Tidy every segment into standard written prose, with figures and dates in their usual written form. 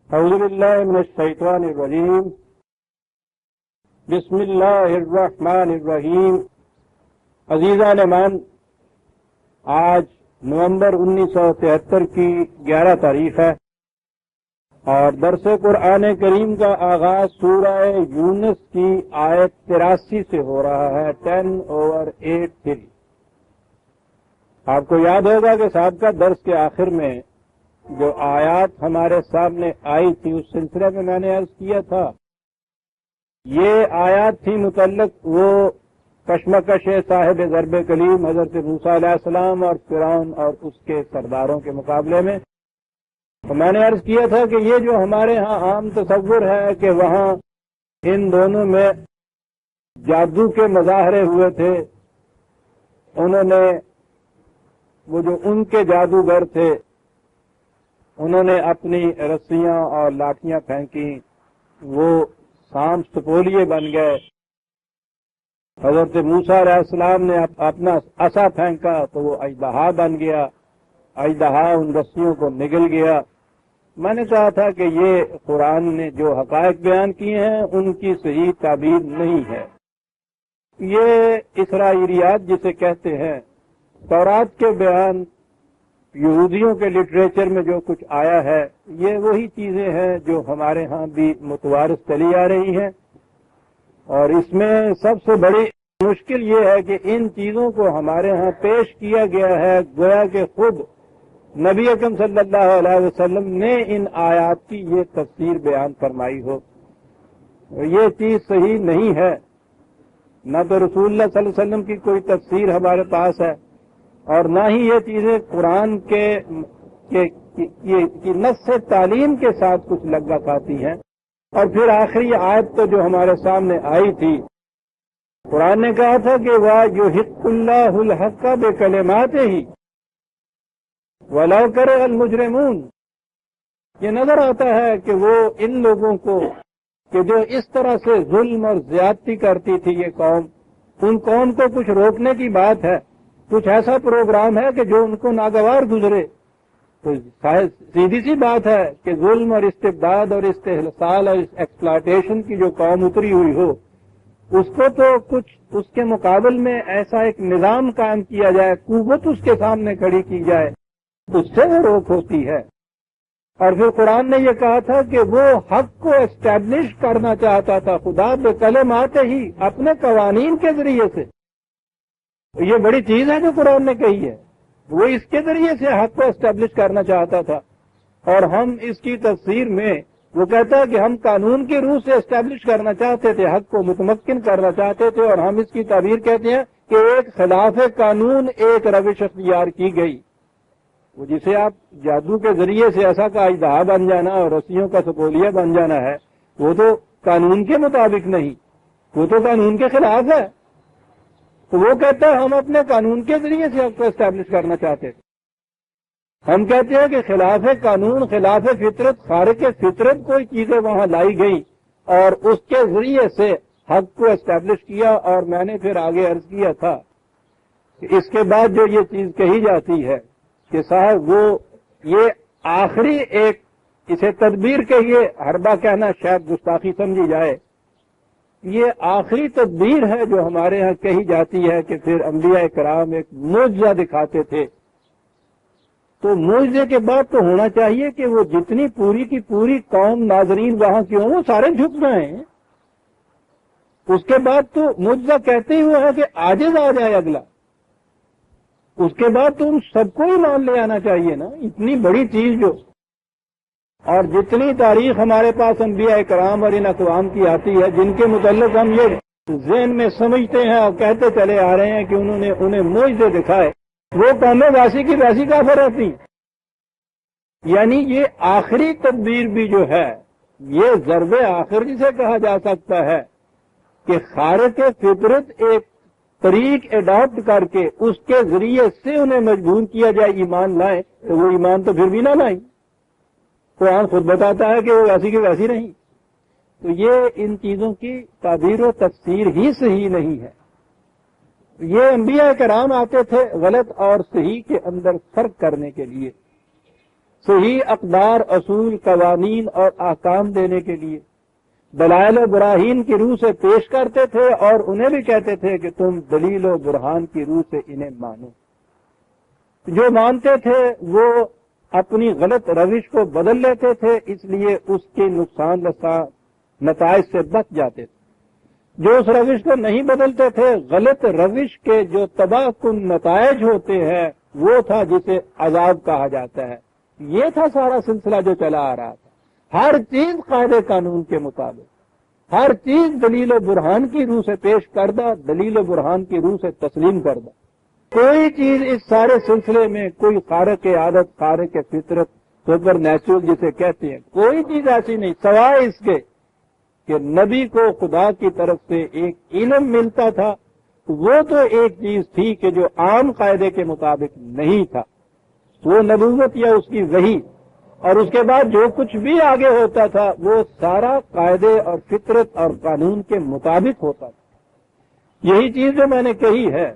اعوذ باللہ من الشیطان الرجیم بسم اللہ الرحمن الرحیم۔ عزیزان مان، آج نومبر 1973 کی 11 تاریخ ہے اور درس قرآن کریم کا آغاز سورہ یونس کی آیت 83 سے ہو رہا ہے، 10/8 آپ کو یاد ہوگا کہ سابقہ درس کے آخر میں جو آیات ہمارے سامنے آئی تھی اس سلسلے میں میں نے عرض کیا تھا یہ آیات تھی متعلق وہ کشمکش صاحب ضرب کلیم حضرت موسیٰ علیہ السلام اور فرعون اور اس کے سرداروں کے مقابلے میں۔ تو میں نے عرض کیا تھا کہ یہ جو ہمارے ہاں عام تصور ہے کہ وہاں ان دونوں میں جادو کے مظاہرے ہوئے تھے، انہوں نے وہ جو ان کے جادوگر تھے انہوں نے اپنی رسیاں اور لاٹیاں پھینکی، وہ سانپ سپولیے بن گئے۔ حضرت موسیٰ علیہ السلام نے اپنا عصا پھینکا تو وہ اژدہا بن گیا، اژدہا ان رسیوں کو نگل گیا۔ میں نے کہا تھا کہ یہ قرآن نے جو حقائق بیان کیے ہیں ان کی صحیح تعبیر نہیں ہے۔ یہ اسرائیلیات جسے کہتے ہیں، تورات کے بیان، یہودیوں کے لٹریچر میں جو کچھ آیا ہے، یہ وہی چیزیں ہیں جو ہمارے ہاں بھی متوارث چلی آ رہی ہیں، اور اس میں سب سے بڑی مشکل یہ ہے کہ ان چیزوں کو ہمارے ہاں پیش کیا گیا ہے گویا کہ خود نبی اکرم صلی اللہ علیہ وسلم نے ان آیات کی یہ تفسیر بیان فرمائی ہو۔ یہ چیز صحیح نہیں ہے، نہ تو رسول اللہ صلی اللہ علیہ وسلم کی کوئی تفسیر ہمارے پاس ہے اور نہ ہی یہ چیزیں قرآن کی نص تعلیم کے ساتھ کچھ لگا کھاتی ہیں۔ اور پھر آخری آیت تو جو ہمارے سامنے آئی تھی، قرآن نے کہا تھا کہ وَيُحِقُّ اللَّهُ الْحَقَّ بِكَلِمَاتِهِ وَلَوْ كَرِهَ الْمُجْرِمُونَ۔ یہ نظر آتا ہے کہ وہ ان لوگوں کو کہ جو اس طرح سے ظلم اور زیادتی کرتی تھی یہ قوم، ان قوم کو کچھ روکنے کی بات ہے، کچھ ایسا پروگرام ہے کہ جو ان کو ناگوار گزرے، تو سیدھی سی بات ہے کہ ظلم اور استبداد اور استحصال اور ایکسپلائٹیشن کی جو قوم اتری ہوئی ہو اس کو تو کچھ اس کے مقابل میں ایسا ایک نظام قائم کیا جائے، قوت اس کے سامنے کھڑی کی جائے، اس سے وہ روک ہوتی ہے۔ اور پھر قرآن نے یہ کہا تھا کہ وہ حق کو اسٹیبلش کرنا چاہتا تھا خدا بکلمات ہی، اپنے قوانین کے ذریعے سے۔ یہ بڑی چیز ہے جو قرآن نے کہی ہے، وہ اس کے ذریعے سے حق کو اسٹیبلش کرنا چاہتا تھا، اور ہم اس کی تفسیر میں وہ کہتا ہے کہ ہم قانون کی روح سے اسٹیبلش کرنا چاہتے تھے، حق کو متمکن کرنا چاہتے تھے، اور ہم اس کی تعبیر کہتے ہیں کہ ایک خلاف قانون ایک روش اختیار کی گئی، وہ جسے آپ جادو کے ذریعے سے ایسا کا اژدہا بن جانا اور رسیوں کا سپولیہ بن جانا ہے، وہ تو قانون کے مطابق نہیں، وہ تو قانون کے خلاف ہے۔ تو وہ کہتا ہے ہم اپنے قانون کے ذریعے سے حق کو اسٹیبلش کرنا چاہتے تھے۔ ہم کہتے ہیں کہ خلاف قانون، خلاف فطرت، خارق فطرت کوئی چیزیں وہاں لائی گئی اور اس کے ذریعے سے حق کو اسٹیبلش کیا۔ اور میں نے پھر آگے عرض کیا تھا کہ اس کے بعد جو یہ چیز کہی جاتی ہے کہ صاحب وہ یہ آخری ایک، اسے تدبیر کہیے، حربہ کہنا شاید گستاخی سمجھی جائے، یہ آخری تدبیر ہے جو ہمارے ہاں کہی جاتی ہے کہ پھر انبیاء کرام ایک معجزہ دکھاتے تھے۔ تو معجزے کے بعد تو ہونا چاہیے کہ وہ جتنی پوری کی پوری قوم ناظرین وہاں کی ہوں وہ سارے جھک رہے ہیں۔ اس کے بعد تو معجزہ کہتے ہی وہ ہے کہ عاجز آ جائے اگلا، اس کے بعد تو ان سب کو ہی مان لے آنا چاہیے نا، اتنی بڑی چیز جو۔ اور جتنی تاریخ ہمارے پاس انبیاء کرام اور ان اقوام کی آتی ہے جن کے متعلق ہم یہ ذہن میں سمجھتے ہیں اور کہتے چلے آ رہے ہیں کہ انہوں نے انہیں معجزے دکھائے، وہ قومیں ویسی کی ویسی کافر رہتی۔ یعنی یہ آخری تدبیر بھی جو ہے، یہ ضرب آخر جسے کہا جا سکتا ہے کہ خارق فطرت ایک طریق اڈاپٹ کر کے اس کے ذریعے سے انہیں مجبور کیا جائے ایمان لائیں، تو وہ ایمان تو پھر بھی نہ لائیں۔ قرآن خود بتاتا ہے کہ وہ ویسی کی ویسی رہیں۔ تو یہ ان چیزوں کی تعبیر و تفسیر ہی صحیح نہیں ہے۔ یہ انبیاء کرام آتے تھے غلط اور صحیح کے اندر فرق کرنے کے لیے۔ صحیح اقدار، اصول، قوانین اور احکام دینے کے لیے دلائل و براہین کی روح سے پیش کرتے تھے، اور انہیں بھی کہتے تھے کہ تم دلیل و برہان کی روح سے انہیں مانو۔ جو مانتے تھے وہ اپنی غلط روش کو بدل لیتے تھے، اس لیے اس کے نقصان رساں نتائج سے بچ جاتے تھے۔ جو اس روش کو نہیں بدلتے تھے، غلط روش کے جو تباہ کن نتائج ہوتے ہیں وہ تھا جسے عذاب کہا جاتا ہے۔ یہ تھا سارا سلسلہ جو چلا آ رہا تھا، ہر چیز قاعدے قانون کے مطابق، ہر چیز دلیل و برہان کی روح سے پیش کردہ، دلیل و برہان کی روح سے تسلیم کردہ۔ کوئی چیز اس سارے سلسلے میں، کوئی خارق عادت، خارق فطرت، سپر نیچرل جسے کہتے ہیں، کوئی چیز ایسی نہیں سوائے اس کے کہ نبی کو خدا کی طرف سے ایک علم ملتا تھا۔ وہ تو ایک چیز تھی کہ جو عام قاعدے کے مطابق نہیں تھا، وہ نبوت یا اس کی وحی، اور اس کے بعد جو کچھ بھی آگے ہوتا تھا وہ سارا قاعدے اور فطرت اور قانون کے مطابق ہوتا تھا۔ یہی چیز جو میں نے کہی ہے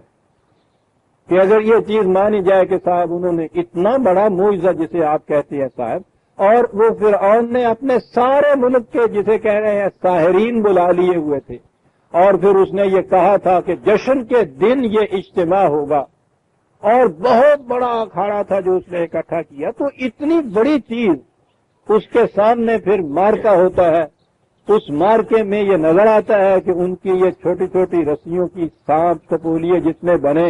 کہ اگر یہ چیز مانی جائے کہ صاحب انہوں نے اتنا بڑا معجزہ جسے آپ کہتے ہیں صاحب، اور وہ فرعون نے اپنے سارے ملک کے جسے کہہ رہے ہیں ساحرین بلا لیے ہوئے تھے، اور پھر اس نے یہ کہا تھا کہ جشن کے دن یہ اجتماع ہوگا، اور بہت بڑا اکھاڑا تھا جو اس نے اکٹھا کیا، تو اتنی بڑی چیز اس کے سامنے پھر مارکا ہوتا ہے۔ اس مارکے میں یہ نظر آتا ہے کہ ان کی یہ چھوٹی چھوٹی رسیوں کی سانپ سپولیے جس میں بنے،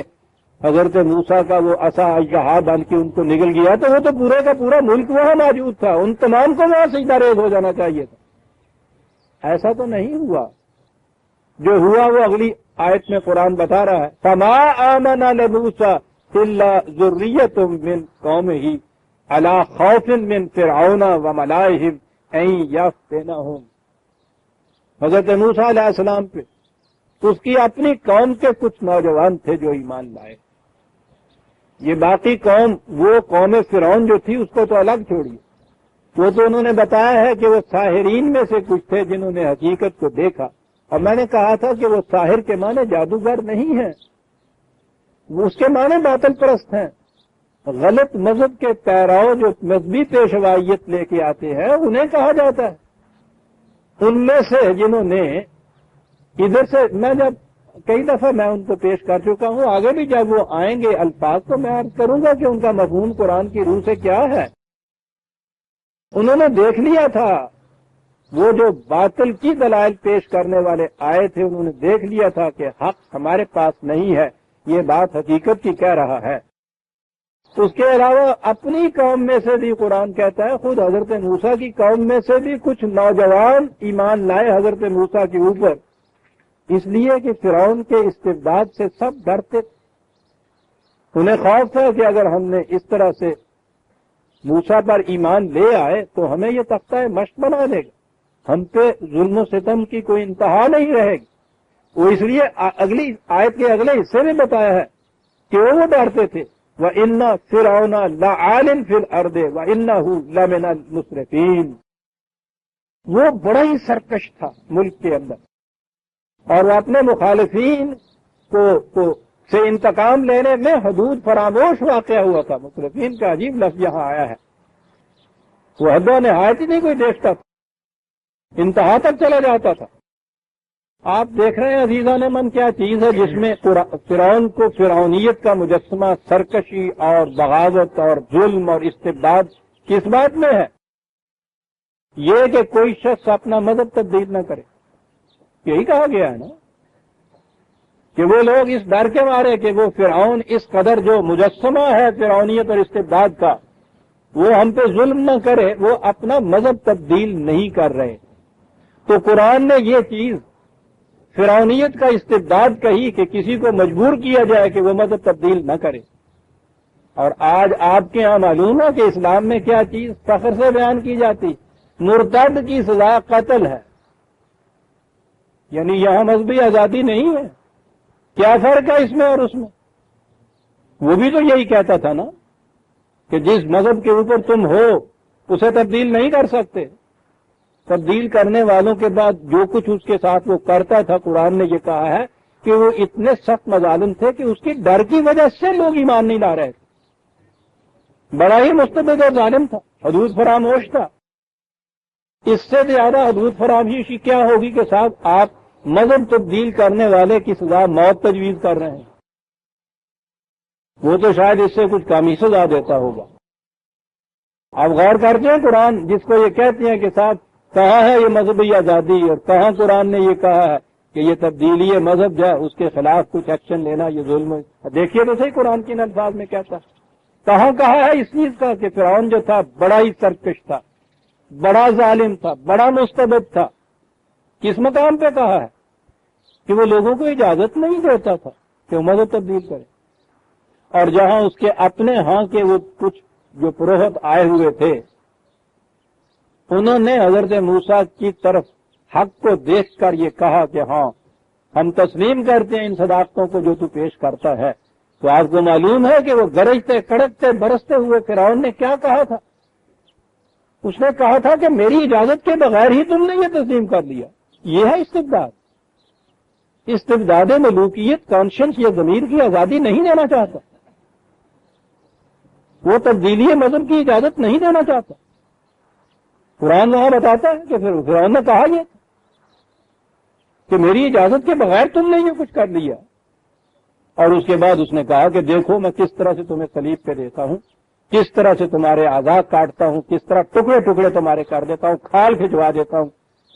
حضرت موسیٰ کا وہ عصا اژدہا بن کے ان کو نگل گیا، تو وہ تو پورے کا پورا ملک وہاں موجود تھا، ان تمام کو وہاں سجدہ ریز ہو جانا چاہیے تھا۔ ایسا تو نہیں ہوا، جو ہوا وہ اگلی آیت میں قرآن بتا رہا ہے، فما آمن لموسیٰ الا ذریۃ من قومہ علی خوف من فرعون وملائہم ان یفتنہم۔ حضرت موسیٰ علیہ السلام پہ اس کی اپنی قوم کے کچھ نوجوان تھے جو ایمان لائے۔ یہ باقی قوم، وہ قوم فرعون جو تھی اس کو تو الگ چھوڑیے، وہ تو انہوں نے بتایا ہے کہ وہ ساحرین میں سے کچھ تھے جنہوں نے حقیقت کو دیکھا، اور میں نے کہا تھا کہ وہ ساحر کے معنی جادوگر نہیں ہیں، وہ اس کے معنی باطل پرست ہیں۔ غلط مذہب کے پیراؤ جو مذہبی پیشوائیت لے کے آتے ہیں انہیں کہا جاتا ہے۔ ان میں سے جنہوں نے ادھر سے، میں جب کئی دفعہ میں ان کو پیش کر چکا ہوں، آگے بھی جب وہ آئیں گے الفاظ تو میں عرض کروں گا کہ ان کا مفہوم قرآن کی روح سے کیا ہے۔ انہوں نے دیکھ لیا تھا، وہ جو باطل کی دلائل پیش کرنے والے آئے تھے انہوں نے دیکھ لیا تھا کہ حق ہمارے پاس نہیں ہے، یہ بات حقیقت کی کہہ رہا ہے۔ اس کے علاوہ اپنی قوم میں سے بھی قرآن کہتا ہے، خود حضرت موسیٰ کی قوم میں سے بھی کچھ نوجوان ایمان لائے حضرت موسیٰ کے اوپر، اس لیے کہ فرعون کے استبداد سے سب ڈرتے تھے۔ انہیں خوف تھا کہ اگر ہم نے اس طرح سے موسیٰ پر ایمان لے آئے تو ہمیں یہ تختہ مشق بنا دے گا، ہم پہ ظلم و ستم کی کوئی انتہا نہیں رہے گی۔ وہ اس لیے اگلی آیت کے اگلے حصے میں بتایا ہے کہ وہ ڈرتے تھے، وَإِنَّ فِرْعَوْنَ لَعَالٍ فِي الْأَرْضِ وَإِنَّهُ لَمِنَ الْمُسْرِفِينَ۔ وہ بڑا ہی سرکش تھا ملک کے اندر، اور وہ اپنے مخالفین کو سے انتقام لینے میں حدود فراموش واقع ہوا تھا۔ مصرفین کا عجیب لفظ یہاں آیا ہے، وہ حد و نہایت ہی نہیں کوئی دیکھتا تھا، انتہا تک چلا جاتا تھا۔ آپ دیکھ رہے ہیں عزیزان من کیا چیز ہے جس میں فرعون کو فرعونیت کا مجسمہ سرکشی اور بغاوت اور ظلم اور استبداد کس بات میں ہے؟ یہ کہ کوئی شخص اپنا مذہب تبدیل نہ کرے، یہی کہا گیا ہے نا، کہ وہ لوگ اس ڈر کے مارے کہ وہ فرعون اس قدر جو مجسمہ ہے فرعونیت اور استبداد کا وہ ہم پہ ظلم نہ کرے، وہ اپنا مذہب تبدیل نہیں کر رہے۔ تو قرآن نے یہ چیز فرعونیت کا استبداد کہی کہ کسی کو مجبور کیا جائے کہ وہ مذہب تبدیل نہ کرے، اور آج آپ کے ہاں معلوم ہے کہ اسلام میں کیا چیز فخر سے بیان کی جاتی، مرتد کی سزا قتل ہے، یعنی یہاں مذہبی آزادی نہیں ہے۔ کیا فرق ہے اس میں اور اس میں؟ وہ بھی تو یہی کہتا تھا نا کہ جس مذہب کے اوپر تم ہو اسے تبدیل نہیں کر سکتے، تبدیل کرنے والوں کے بعد جو کچھ اس کے ساتھ وہ کرتا تھا، قرآن نے یہ کہا ہے کہ وہ اتنے سخت مظالم تھے کہ اس کی ڈر کی وجہ سے لوگ ایمان نہیں لا رہے تھے۔ بڑا ہی مستبد اور ظالم تھا، حدود فراموش تھا۔ اس سے زیادہ حدود فراموشی کیا ہوگی کہ صاحب آپ مذہب تبدیل کرنے والے کی سزا موت تجویز کر رہے ہیں؟ وہ تو شاید اس سے کچھ کمی سزا دیتا ہوگا۔ آپ غور کرتے ہیں قرآن جس کو یہ کہتے ہیں کہ صاحب کہاں ہے یہ مذہبی آزادی، اور کہاں قرآن نے یہ کہا ہے کہ یہ تبدیلی مذہب جو ہے اس کے خلاف کچھ ایکشن لینا یہ ظلم ہے؟ دیکھیے تو صحیح قرآن کے الفاظ میں کہتا ہے، کہاں کہا ہے اس چیز کا کہ فرعون جو تھا بڑا ہی سرکش تھا، بڑا ظالم تھا، بڑا مستبد تھا؟ کس مقام پہ کہا ہے کہ وہ لوگوں کو اجازت نہیں دیتا تھا کہ وہ مذہب تبدیل کرے؟ اور جہاں اس کے اپنے ہاں کے وہ کچھ جو پروہت آئے ہوئے تھے انہوں نے حضرت موسیٰ کی طرف حق کو دیکھ کر یہ کہا کہ ہاں ہم تسلیم کرتے ہیں ان صداقتوں کو جو تو پیش کرتا ہے، تو آپ کو معلوم ہے کہ وہ گرجتے کڑکتے برستے ہوئے فرعون نے کیا کہا تھا؟ اس نے کہا تھا کہ میری اجازت کے بغیر ہی تم نے یہ تسلیم کر لیا۔ یہ ہے استبداد، استبداد ملوکیت۔ کانشنس یا ضمیر کی آزادی نہیں دینا چاہتا، وہ تبدیلی مذہب کی اجازت نہیں دینا چاہتا۔ قرآن وہاں بتاتا ہے کہ پھر فرعون نے کہا یہ کہ میری اجازت کے بغیر تم نے یہ کچھ کر لیا، اور اس کے بعد اس نے کہا کہ دیکھو میں کس طرح سے تمہیں صلیب پہ دیتا ہوں، کس طرح سے تمہارے اعضاء کاٹتا ہوں، کس طرح ٹکڑے ٹکڑے تمہارے کر دیتا ہوں، کھال کھجوا دیتا ہوں،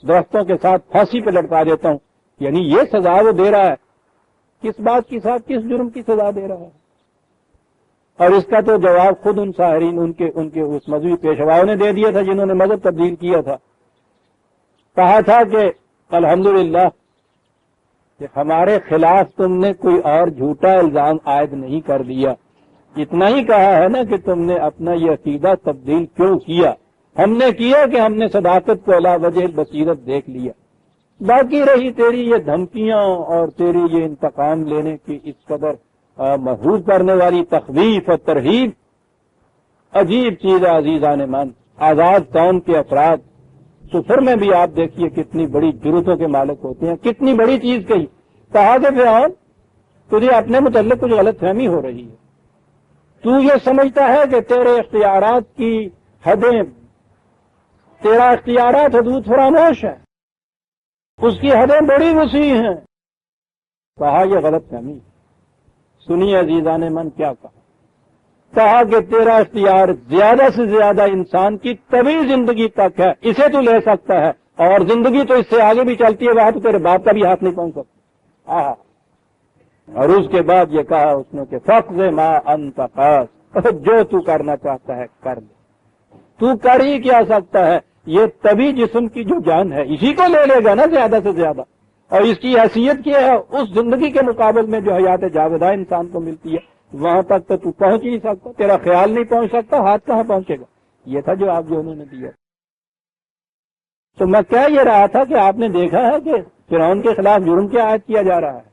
درختوں کے ساتھ پھانسی پہ لٹکا دیتا ہوں۔ یعنی یہ سزا وہ دے رہا ہے، کس بات کی ساتھ کس جرم کی سزا دے رہا ہے؟ اور اس کا تو جواب خود ان ساحرین ان کے اس مذہبی پیشواؤں نے دے دیا تھا جنہوں نے مذہب تبدیل کیا تھا۔ کہا تھا کہ الحمدللہ کہ ہمارے خلاف تم نے کوئی اور جھوٹا الزام عائد نہیں کر دیا، اتنا ہی کہا ہے نا کہ تم نے اپنا یہ عقیدہ تبدیل کیوں کیا؟ ہم نے کیا کہ ہم نے صداقت کو علا وجہ بصیرت دیکھ لیا۔ باقی رہی تیری یہ دھمکیاں اور تیری یہ انتقام لینے کی اس قدر محفوظ کرنے والی تخویف اور ترہیب، عجیب چیز ہے عزیزان من۔ آزاد قوم کے افراد سفر میں بھی آپ دیکھیے کتنی بڑی جرتوں کے مالک ہوتے ہیں، کتنی بڑی چیز کہی۔ کہا کہ فرعون تجھے اپنے متعلق کچھ غلط فہمی ہو رہی ہے، تو یہ سمجھتا ہے کہ تیرے اختیارات کی حدیں، تیرا اختیارات حدود فراموش ہے، اس کی حدیں بڑی وسیع ہیں۔ کہا یہ غلط فہمی۔ سنیے عزیزان من کیا کہا کہ تیرا اختیار زیادہ سے زیادہ انسان کی طبی زندگی تک ہے، اسے تو لے سکتا ہے، اور زندگی تو اس سے آگے بھی چلتی ہے، وہاں تو تیرے باپ کا بھی ہاتھ نہیں پہنچ سکتا۔ اور اس کے بعد یہ کہا اس نے کہ فقض ما انت قاض، جو تو کرنا چاہتا ہے کر لے، تو کر ہی کیا سکتا ہے؟ یہ طبی جسم کی جو جان ہے اسی کو لے لے گا نا زیادہ سے زیادہ، اور اس کی حیثیت کیا ہے اس زندگی کے مقابل میں جو حیات جاویدہ انسان کو ملتی ہے، وہاں تک تو پہنچ ہی نہیں سکتا، تیرا خیال نہیں پہنچ سکتا، ہاتھ کہاں پہنچے گا؟ یہ تھا جواب جو انہوں نے دیا۔ تو میں کہہ یہ رہا تھا کہ آپ نے دیکھا ہے کہ فرعون کے خلاف جرم کیا عائد کیا جا رہا ہے؟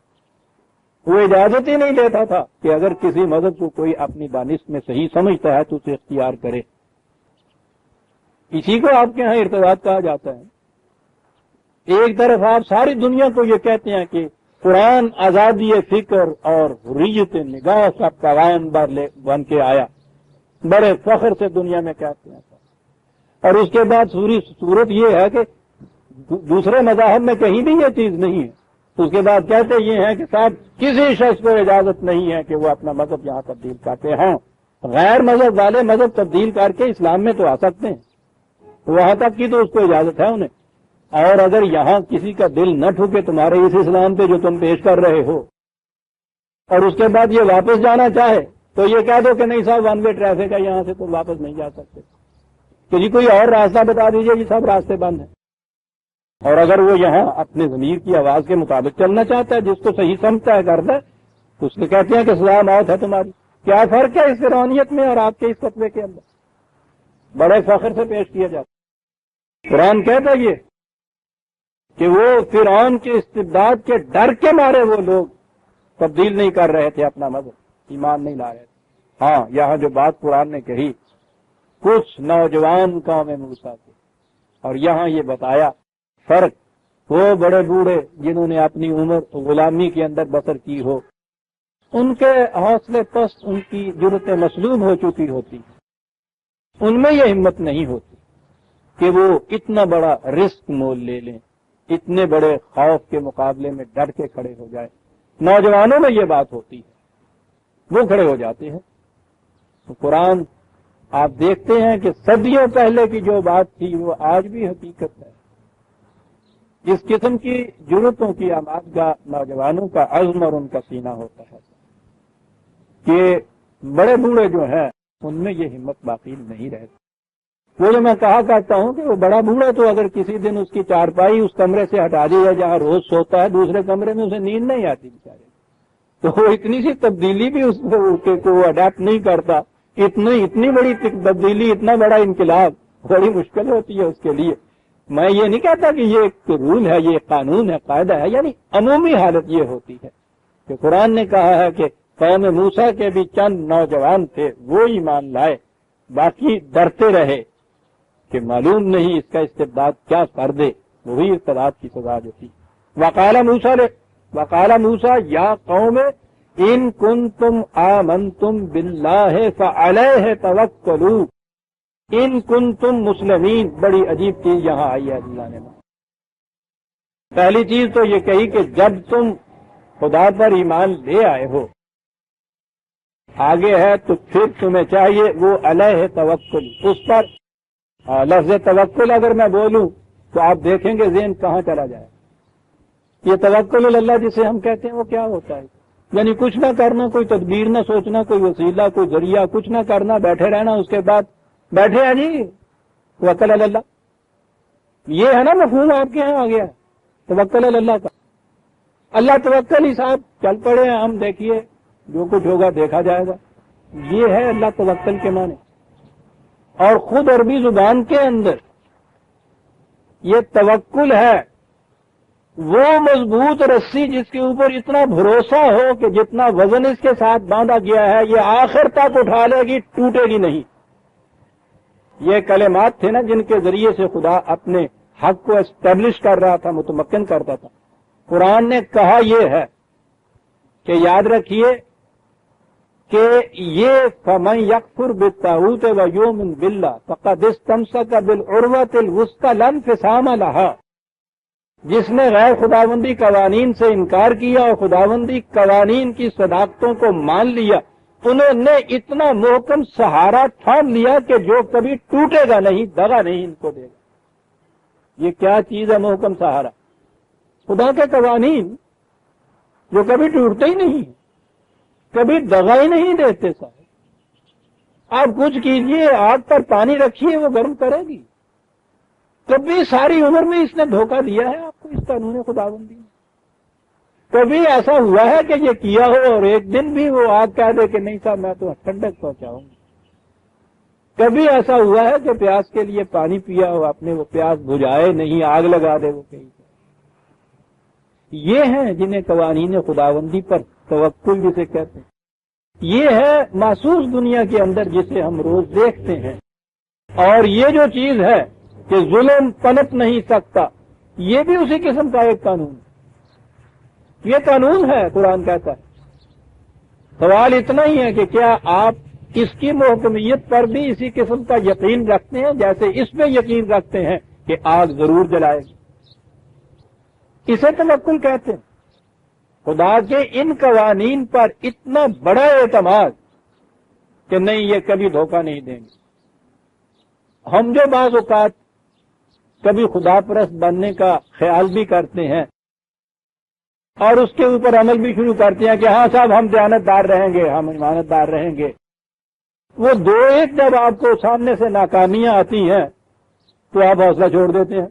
وہ اجازت ہی نہیں دیتا تھا کہ اگر کسی مذہب کو کوئی اپنی دانش میں صحیح سمجھتا ہے تو اسے اختیار کرے۔ اسی کو آپ کے ہاں ارتداد کہا جاتا ہے۔ ایک طرف آپ ساری دنیا کو یہ کہتے ہیں کہ قرآن آزادی فکر اور حریت نگاہ کا پیغام بن کے آیا، بڑے فخر سے دنیا میں کہتے ہیں، اور اس کے بعد صورت یہ ہے کہ دوسرے مذاہب میں کہیں بھی یہ چیز نہیں ہے۔ اس کے بعد کہتے یہ ہیں کہ صاحب کسی شخص کو اجازت نہیں ہے کہ وہ اپنا مذہب یہاں تبدیل کرتے ہوں، غیر مذہب والے مذہب تبدیل کر کے اسلام میں تو آ سکتے ہیں، وہاں تک کی تو اس کو اجازت ہے انہیں، اور اگر یہاں کسی کا دل نہ ٹھوکے تمہارے اس اسلام پہ جو تم پیش کر رہے ہو، اور اس کے بعد یہ واپس جانا چاہے تو یہ کہہ دو کہ نہیں صاحب ون وے ٹریفک ہے یہاں سے تو واپس نہیں جا سکتے، کہ جی کوئی اور راستہ بتا دیجئے، یہ سب راستے بند ہیں۔ اور اگر وہ یہاں اپنے ضمیر کی آواز کے مطابق چلنا چاہتا ہے، جس کو صحیح سمجھتا ہے کرتا ہے، تو اس کو کہتے ہیں کہ سزا موت ہے تمہاری۔ کیا فرق ہے اس فرعونیت میں اور آپ کے اس فتوے کے اندر؟ بڑے فخر سے پیش کیا جاتا ہے۔ قرآن کہتا یہ کہ وہ فرعون کے استبداد کے ڈر کے مارے وہ لوگ تبدیل نہیں کر رہے تھے اپنا مذہب، ایمان نہیں لا رہے تھے۔ ہاں یہاں جو بات قرآن نے کہی کچھ نوجوان قوم موسیٰ کے، اور یہاں یہ بتایا فرق، وہ بڑے بوڑھے جنہوں نے اپنی عمر غلامی کے اندر بسر کی ہو، ان کے حوصلے پست، ان کی جرتیں مسلوب ہو چکی ہوتی، ان میں یہ ہمت نہیں ہوتی کہ وہ اتنا بڑا رسک مول لے لیں، اتنے بڑے خوف کے مقابلے میں ڈٹ کے کھڑے ہو جائیں۔ نوجوانوں میں یہ بات ہوتی ہے، وہ کھڑے ہو جاتے ہیں۔ تو قرآن آپ دیکھتے ہیں کہ صدیوں پہلے کی جو بات تھی وہ آج بھی حقیقت ہے۔ اس قسم کی جرتوں کی آمادگاہ نوجوانوں کا عزم اور ان کا سینہ ہوتا ہے کہ بڑے بوڑھے جو ہیں ان میں یہ ہمت باقی نہیں رہتی۔ وہ جو میں کہا کرتا ہوں کہ وہ بڑا بوڑھا تو اگر کسی دن اس کی چارپائی اس کمرے سے ہٹا دی جائے جہاں روز سوتا ہے، دوسرے کمرے میں اسے نیند نہیں آتی بیچارے، تو وہ اتنی سی تبدیلی بھی اس کو وہ اڈیپٹ نہیں کرتا۔ اتنی بڑی تبدیلی، اتنا بڑا انقلاب بڑی مشکل ہوتی ہے اس کے لیے۔ میں یہ نہیں کہتا کہ یہ ایک رول ہے، یہ قانون ہے، قاعدہ ہے، یعنی عمومی حالت یہ ہوتی ہے کہ قرآن نے کہا ہے کہ قوم موسیٰ کے بھی چند نوجوان تھے، وہ ایمان لائے، باقی ڈرتے رہے کہ معلوم نہیں اس کا استبداد کیا کر دے، وہی ارتداد کی سزا جو تھی۔ وقال موسیٰ یا قوم ان کنتم آمنتم باللہ فعلیہ توکلوا ان کنتم مسلمین۔ بڑی عجیب چیز یہاں آئی ہے اللہ نے۔ پہلی چیز تو یہ کہی کہ جب تم خدا پر ایمان لے آئے ہو، آگے ہے تو پھر تمہیں چاہیے وہ علیہ توکل، اس پر لفظ توکل اگر میں بولوں تو آپ دیکھیں گے ذہن کہاں چلا جائے۔ یہ توکل اللہ جسے ہم کہتے ہیں وہ کیا ہوتا ہے؟ یعنی کچھ نہ کرنا، کوئی تدبیر نہ سوچنا، کوئی وسیلہ، کوئی ذریعہ، کچھ نہ کرنا، بیٹھے رہنا، اس کے بعد بیٹھے ہیں جی توکل اللہ۔ یہ ہے نا مفہوم آپ کے یہاں آ گیا توکل اللہ کا۔ اللہ توکل ہی صاحب چل پڑے ہیں ہم، دیکھیے جو کچھ ہوگا دیکھا جائے گا، یہ ہے اللہ توکل کے معنی۔ اور خود عربی زبان کے اندر یہ توکل ہے وہ مضبوط رسی جس کے اوپر اتنا بھروسہ ہو کہ جتنا وزن اس کے ساتھ باندھا گیا ہے یہ آخر تک اٹھا لے گی، ٹوٹے گی نہیں۔ یہ کلمات تھے نا جن کے ذریعے سے خدا اپنے حق کو اسٹیبلش کر رہا تھا، متمکن کرتا تھا۔ قرآن نے کہا یہ ہے کہ یاد رکھیے کہ یہ فَمَن يَكْفُرْ بِالطَّاغُوتِ وَيُؤْمِنْ بِاللَّهِ فَقَدِ اسْتَمْسَكَ بِالْعُرْوَةِ الْوُثْقَىٰ لَا انفِصَامَ لَهَا۔ جس نے غیر خداوندی قوانین سے انکار کیا اور خداوندی قوانین کی صداقتوں کو مان لیا، انہوں نے اتنا محکم سہارا تھام لیا کہ جو کبھی ٹوٹے گا نہیں، دغا نہیں ان کو دے گا۔ یہ کیا چیز ہے محکم سہارا؟ خدا کے قوانین جو کبھی ٹوٹتے ہی نہیں، کبھی دغا ہی نہیں دیتے صاحب۔ آپ کچھ کیجئے، آگ پر پانی رکھیے وہ گرم کرے گی۔ کبھی ساری عمر میں اس نے دھوکہ دیا ہے آپ کو اس قانون خداوندی میں؟ کبھی ایسا ہوا ہے کہ یہ کیا ہو اور ایک دن بھی وہ آگ کہہ دے کہ نہیں صاحب میں تو ٹھنڈک پہنچاؤں گا؟ کبھی ایسا ہوا ہے کہ پیاس کے لیے پانی پیا ہو آپ نے، وہ پیاس بجھائے نہیں، آگ لگا دے وہ کہیں؟ یہ ہیں جنہیں قوانین خداوندی پر توکل جسے کہتے ہیں۔ یہ ہے محسوس دنیا کے اندر جسے ہم روز دیکھتے ہیں۔ اور یہ جو چیز ہے کہ ظلم پنپ نہیں سکتا، یہ بھی اسی قسم کا ایک قانون ہے۔ یہ قانون ہے، قرآن کہتا ہے۔ سوال اتنا ہی ہے کہ کیا آپ اس کی محکمیت پر بھی اسی قسم کا یقین رکھتے ہیں جیسے اس میں یقین رکھتے ہیں کہ آگ ضرور جلائے گی؟ اسے توکل کہتے ہیں۔ خدا کے ان قوانین پر اتنا بڑا اعتماد کہ نہیں یہ کبھی دھوکہ نہیں دیں گے۔ ہم جو بعض اوقات کبھی خدا پرست بننے کا خیال بھی کرتے ہیں اور اس کے اوپر عمل بھی شروع کرتے ہیں کہ ہاں صاحب ہم دیانتدار رہیں گے، ہم ایمانتدار رہیں گے، وہ دو ایک جب آپ کو سامنے سے ناکامیاں آتی ہیں تو آپ حوصلہ چھوڑ دیتے ہیں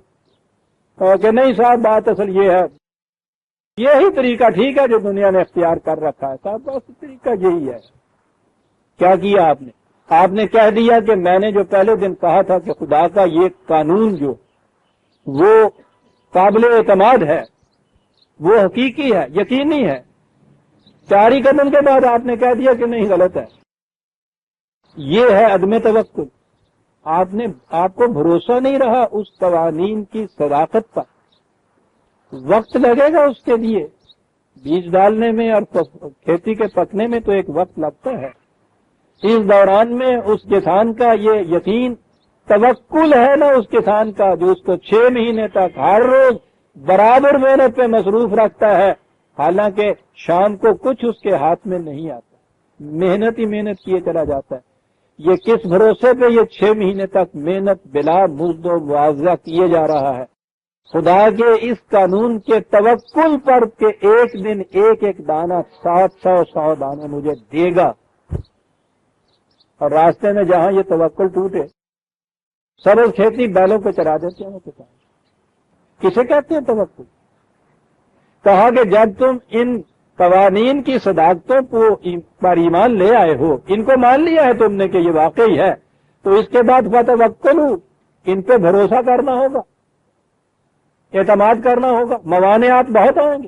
اور کہ نہیں صاحب بات اصل یہ ہے، یہی طریقہ ٹھیک ہے جو دنیا نے اختیار کر رکھا ہے صاحب، بس طریقہ یہی ہے۔ کیا کیا آپ نے؟ آپ نے کہہ دیا کہ میں نے جو پہلے دن کہا تھا کہ خدا کا یہ قانون جو وہ قابل اعتماد ہے، وہ حقیقی ہے، یقینی ہے، 4 ہی قدم کے بعد آپ نے کہہ دیا کہ نہیں غلط ہے۔ یہ ہے عدم توکل۔ آپ کو بھروسہ نہیں رہا اس قوانین کی صداقت پر۔ وقت لگے گا اس کے لیے، بیج ڈالنے میں اور کھیتی کے پکنے میں تو ایک وقت لگتا ہے، اس دوران میں اس کسان کا یہ یقین توکل ہے نا اس کسان کا جو اس کو 6 مہینے تک ہر روز برابر محنت پہ مصروف رکھتا ہے، حالانکہ شام کو کچھ اس کے ہاتھ میں نہیں آتا، محنت ہی محنت کیے چلا جاتا ہے۔ یہ کس بھروسے پہ یہ 6 مہینے تک محنت بلا مزد و معاوضہ کیے جا رہا ہے؟ خدا کے اس قانون کے توکل پر کہ ایک دن ایک ایک دانہ 700 دانے مجھے دے گا، اور راستے میں جہاں یہ توکل ٹوٹے سبز کھیتی بیلوں پہ چرا دیتے ہیں وہ کسان۔ کسے کہتے ہیں توکل؟ کہا کہ جب تم ان قوانین کی صداقتوں پر ایمان لے آئے ہو، ان کو مان لیا ہے تم نے کہ یہ واقعی ہے، تو اس کے بعد فتوکلوا، ان پہ بھروسہ کرنا ہوگا، اعتماد کرنا ہوگا۔ موانعات بہت آئیں گے،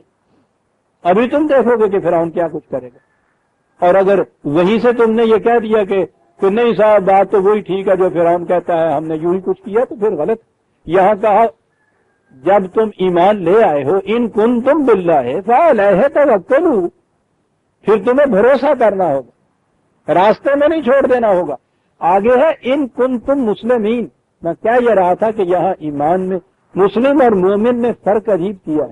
ابھی تم دیکھو گے کہ فرعون کیا کچھ کرے گا۔ اور اگر وہیں سے تم نے یہ کہہ دیا کہ نہیں صاحب بات تو وہی ٹھیک ہے جو فرعون کہتا ہے، ہم نے یوں ہی کچھ کیا، تو پھر غلط۔ یہاں کہا جب تم ایمان لے آئے ہو، ان کنتم باللہ فعلیہ توکلوا، پھر تمہیں بھروسہ کرنا ہوگا، راستے میں نہیں چھوڑ دینا ہوگا۔ آگے ہے ان کنتم مسلمین۔ میں کیا یہ رہا تھا کہ یہاں ایمان میں مسلم اور مومن نے فرق عجیب کیا ہے،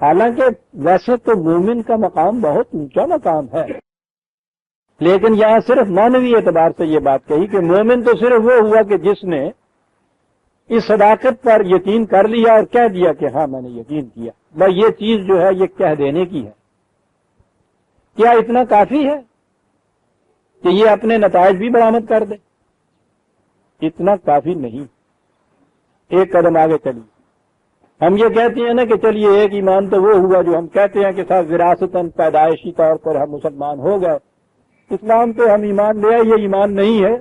حالانکہ ویسے تو مومن کا مقام بہت اونچا مقام ہے، لیکن یہاں صرف معنوی اعتبار سے یہ بات کہی کہ مومن تو صرف وہ ہوا کہ جس نے اس صداقت پر یقین کر لیا اور کہہ دیا کہ ہاں میں نے یقین کیا، بس یہ چیز جو ہے یہ کہہ دینے کی ہے۔ کیا اتنا کافی ہے کہ یہ اپنے نتائج بھی برآمد کر دے؟ اتنا کافی نہیں، ایک قدم آگے چلیے۔ ہم یہ کہتے ہیں نا کہ چلیے ایک ایمان تو وہ ہوا جو ہم کہتے ہیں کہ صاحب وراثتاً پیدائشی طور پر ہم مسلمان ہو گئے، اسلام پہ ہم ایمان لے آئے، یہ ایمان نہیں ہے۔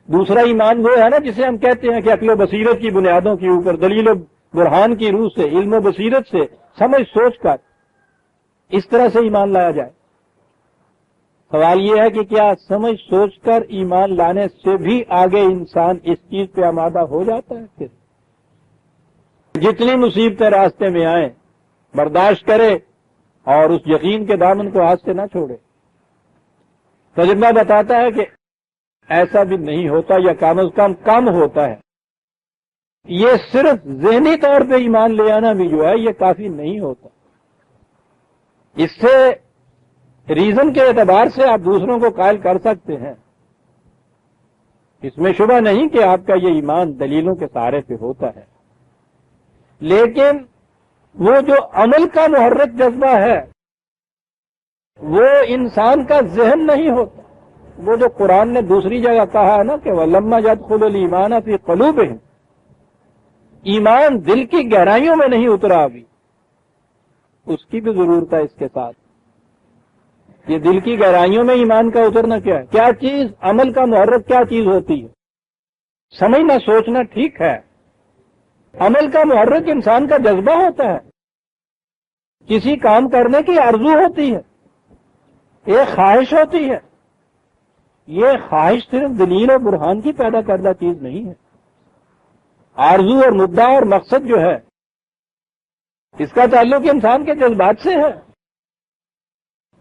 دوسرا ایمان وہ ہے نا جسے ہم کہتے ہیں کہ عقل و بصیرت کی بنیادوں کے اوپر دلیل و برہان کی روح سے، علم و بصیرت سے سمجھ سوچ کر اس طرح سے ایمان لایا جائے۔ سوال یہ ہے کہ کیا سمجھ سوچ کر ایمان لانے سے بھی آگے انسان اس چیز پہ آمادہ ہو جاتا ہے؟ پھر جتنی مصیبتیں راستے میں آئیں برداشت کرے اور اس یقین کے دامن کو ہاتھ سے نہ چھوڑے۔ تجربہ بتاتا ہے کہ ایسا بھی نہیں ہوتا، یا کم از کم ہوتا ہے۔ یہ صرف ذہنی طور پہ ایمان لے آنا بھی جو ہے یہ کافی نہیں ہوتا۔ اس سے ریزن کے اعتبار سے آپ دوسروں کو قائل کر سکتے ہیں، اس میں شبہ نہیں کہ آپ کا یہ ایمان دلیلوں کے سہارے پہ ہوتا ہے، لیکن وہ جو عمل کا محرک جذبہ ہے وہ انسان کا ذہن نہیں ہوتا۔ وہ جو قرآن نے دوسری جگہ کہا ہے نا کہ وَلَمَّا يَدْخُلُ الْإِيمَانَ فِي قُلُوبِهِمْ، ایمان دل کی گہرائیوں میں نہیں اترا ابھی، اس کی بھی ضرورت ہے اس کے ساتھ۔ یہ دل کی گہرائیوں میں ایمان کا اترنا کیا ہے؟ کیا چیز عمل کا محرک کیا چیز ہوتی ہے؟ سمجھنا سوچنا ٹھیک ہے، عمل کا محرک انسان کا جذبہ ہوتا ہے، کسی کام کرنے کی آرزو ہوتی ہے، ایک خواہش ہوتی ہے۔ یہ خواہش صرف دلیل اور برہان کی پیدا کردہ چیز نہیں ہے۔ آرزو اور مدعا اور مقصد جو ہے اس کا تعلق انسان کے جذبات سے ہے۔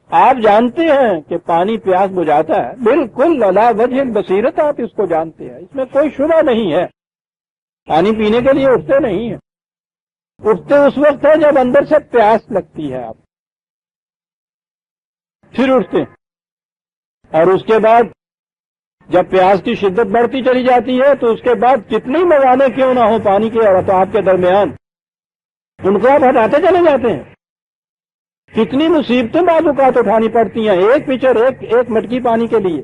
آپ جانتے ہیں کہ پانی پیاس بجھاتا ہے، بالکل علی وجہ البصیرت آپ اس کو جانتے ہیں، اس میں کوئی شبہ نہیں ہے۔ پانی پینے کے لیے اٹھتے نہیں ہیں، اٹھتے اس وقت ہے جب اندر سے پیاس لگتی ہے، آپ پھر اٹھتے ہیں، اور اس کے بعد جب پیاس کی شدت بڑھتی چلی جاتی ہے تو اس کے بعد کتنی موانع کیوں نہ ہو پانی کے اور آپ کے درمیان، ان کو آپ ہٹاتے چلے جاتے ہیں۔ کتنی مصیبتیں بعض اوقات اٹھانی پڑتی ہیں ایک پچر ایک مٹکی پانی کے لیے۔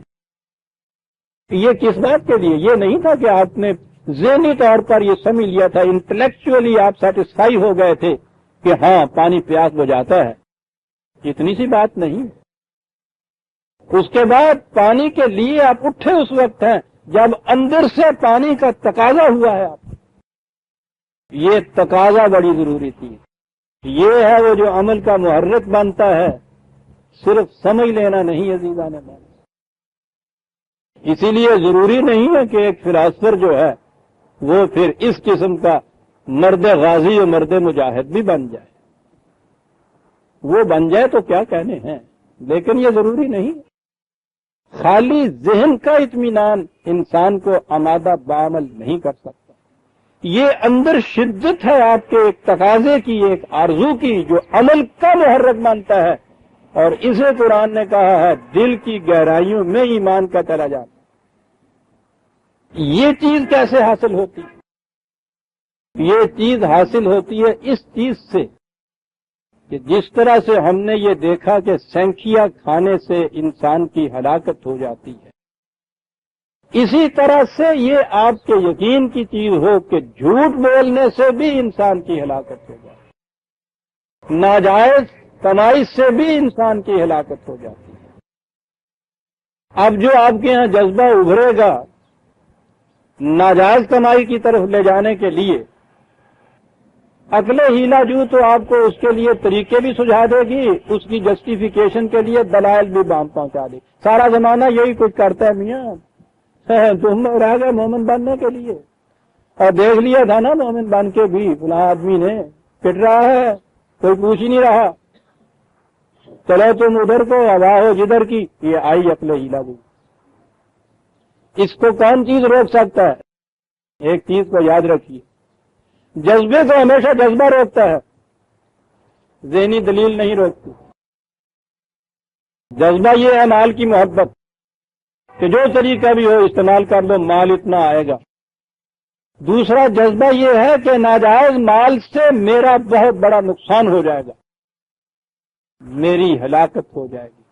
یہ کس بات کے لیے؟ یہ نہیں تھا کہ آپ نے ذہنی طور پر یہ سمجھ لیا تھا، انٹلیکچولی آپ سیٹسفائی ہو گئے تھے کہ ہاں پانی پیاس بجھاتا ہے، اتنی سی بات نہیں۔ اس کے بعد پانی کے لیے آپ اٹھے اس وقت ہیں جب اندر سے پانی کا تقاضا ہوا ہے۔ آپ یہ تقاضا بڑی ضروری تھی۔ یہ ہے وہ جو عمل کا محرک بنتا ہے، صرف سمجھ لینا نہیں عزیزان من۔ اسی لیے ضروری نہیں ہے کہ ایک فلاسفر جو ہے وہ پھر اس قسم کا مرد غازی اور مرد مجاہد بھی بن جائے۔ وہ بن جائے تو کیا کہنے ہیں، لیکن یہ ضروری نہیں۔ خالی ذہن کا اطمینان انسان کو آمادہ بعمل نہیں کر سکتا. یہ اندر شدت ہے آپ کے ایک تقاضے کی، ایک آرزو کی، جو عمل کا محرک مانتا ہے، اور اسے قرآن نے کہا ہے دل کی گہرائیوں میں ایمان کا چلا جاتا. یہ چیز کیسے حاصل ہوتی ہے؟ یہ چیز حاصل ہوتی ہے اس چیز سے کہ جس طرح سے ہم نے یہ دیکھا کہ سینکھیا کھانے سے انسان کی ہلاکت ہو جاتی ہے، اسی طرح سے یہ آپ کے یقین کی چیز ہو کہ جھوٹ بولنے سے بھی انسان کی ہلاکت ہو جاتی ہے، ناجائز کمائی سے بھی انسان کی ہلاکت ہو جاتی ہے. اب جو آپ کے ہاں جذبہ ابھرے گا ناجائز کمائی کی طرف لے جانے کے لیے، عقل ہیلا جو تو آپ کو اس کے لیے طریقے بھی سجھا دے گی، اس کی جسٹیفیکیشن کے لیے دلائل بھی بام پہنچا دے. سارا زمانہ یہی کچھ کرتا ہے میاں، تم رہ گئے مومن بننے کے لیے، اور دیکھ لیا تھا نا مومن بن کے بھی فلاں آدمی نے پٹ رہا ہے، کوئی پوچھ ہی نہیں رہا، چلو تم ادھر کو ہوا ہو جدھر کی. یہ آئی عقل ہیلا جو. اس کو کون چیز روک سکتا ہے؟ ایک چیز کو یاد رکھیے، جذبے کو ہمیشہ جذبہ روکتا ہے، ذہنی دلیل نہیں روکتی. جذبہ یہ ہے مال کی محبت کہ جو طریقہ بھی ہو استعمال کر لو، مال اتنا آئے گا. دوسرا جذبہ یہ ہے کہ ناجائز مال سے میرا بہت بڑا نقصان ہو جائے گا، میری ہلاکت ہو جائے گی.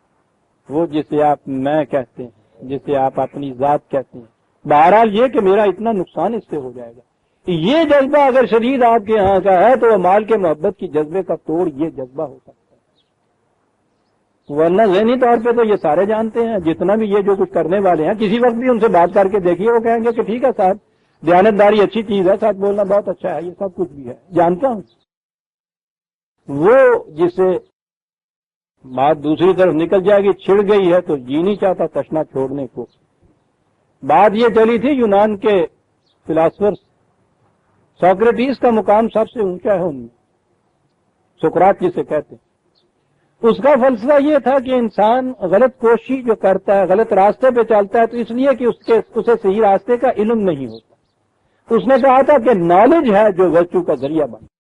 وہ جسے آپ میں کہتے ہیں، جسے آپ اپنی ذات کہتے ہیں، بہرحال یہ کہ میرا اتنا نقصان اس سے ہو جائے گا. یہ جذبہ اگر شدید آپ کے یہاں کا ہے تو وہ مال کے محبت کی جذبے کا توڑ یہ جذبہ ہو سکتا ہے. ورنہ ذہنی طور پہ تو یہ سارے جانتے ہیں، جتنا بھی یہ جو کچھ کرنے والے ہیں، کسی وقت بھی ان سے بات کر کے دیکھیے، وہ کہیں گے کہ ٹھیک ہے صاحب، دیانتداری اچھی چیز ہے، سچ بولنا بہت اچھا ہے، یہ سب کچھ بھی ہے، جانتا ہوں. وہ جسے بات دوسری طرف نکل جائے گی، چھڑ گئی ہے تو جی نہیں چاہتا تشنا چھوڑنے کو. بات یہ چلی تھی یونان کے فلاسفر، سوکریٹس کا مقام سب سے اونچا ہے ان میں، سقراط جسے کہتے ہیں. اس کا فلسفہ یہ تھا کہ انسان غلط کوشش جو کرتا ہے، غلط راستے پہ چلتا ہے، تو اس لیے کہ اسے صحیح راستے کا علم نہیں ہوتا. اس نے کہا تھا کہ نالج ہے جو ورچو کا ذریعہ بنتا.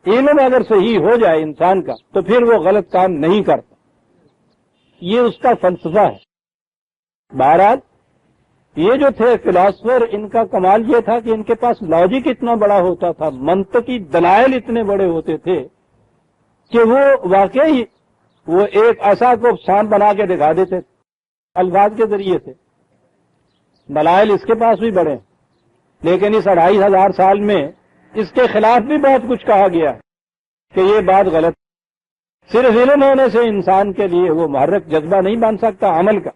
علم اگر صحیح ہو جائے انسان کا تو پھر وہ غلط کام نہیں کرتا. یہ اس کا فلسفہ ہے. بہرحال یہ جو تھے فلاسفر، ان کا کمال یہ تھا کہ ان کے پاس لاجک اتنا بڑا ہوتا تھا، منطقی دلائل اتنے بڑے ہوتے تھے کہ وہ واقعی وہ ایک عصا کو سانپ بنا کے دکھا دیتے الفاظ کے ذریعے سے. دلائل اس کے پاس بھی بڑے ہیں، لیکن اس 2500 سال میں اس کے خلاف بھی بہت کچھ کہا گیا کہ یہ بات غلط. صرف علم ہونے سے انسان کے لیے وہ محرک جذبہ نہیں بن سکتا عمل کا.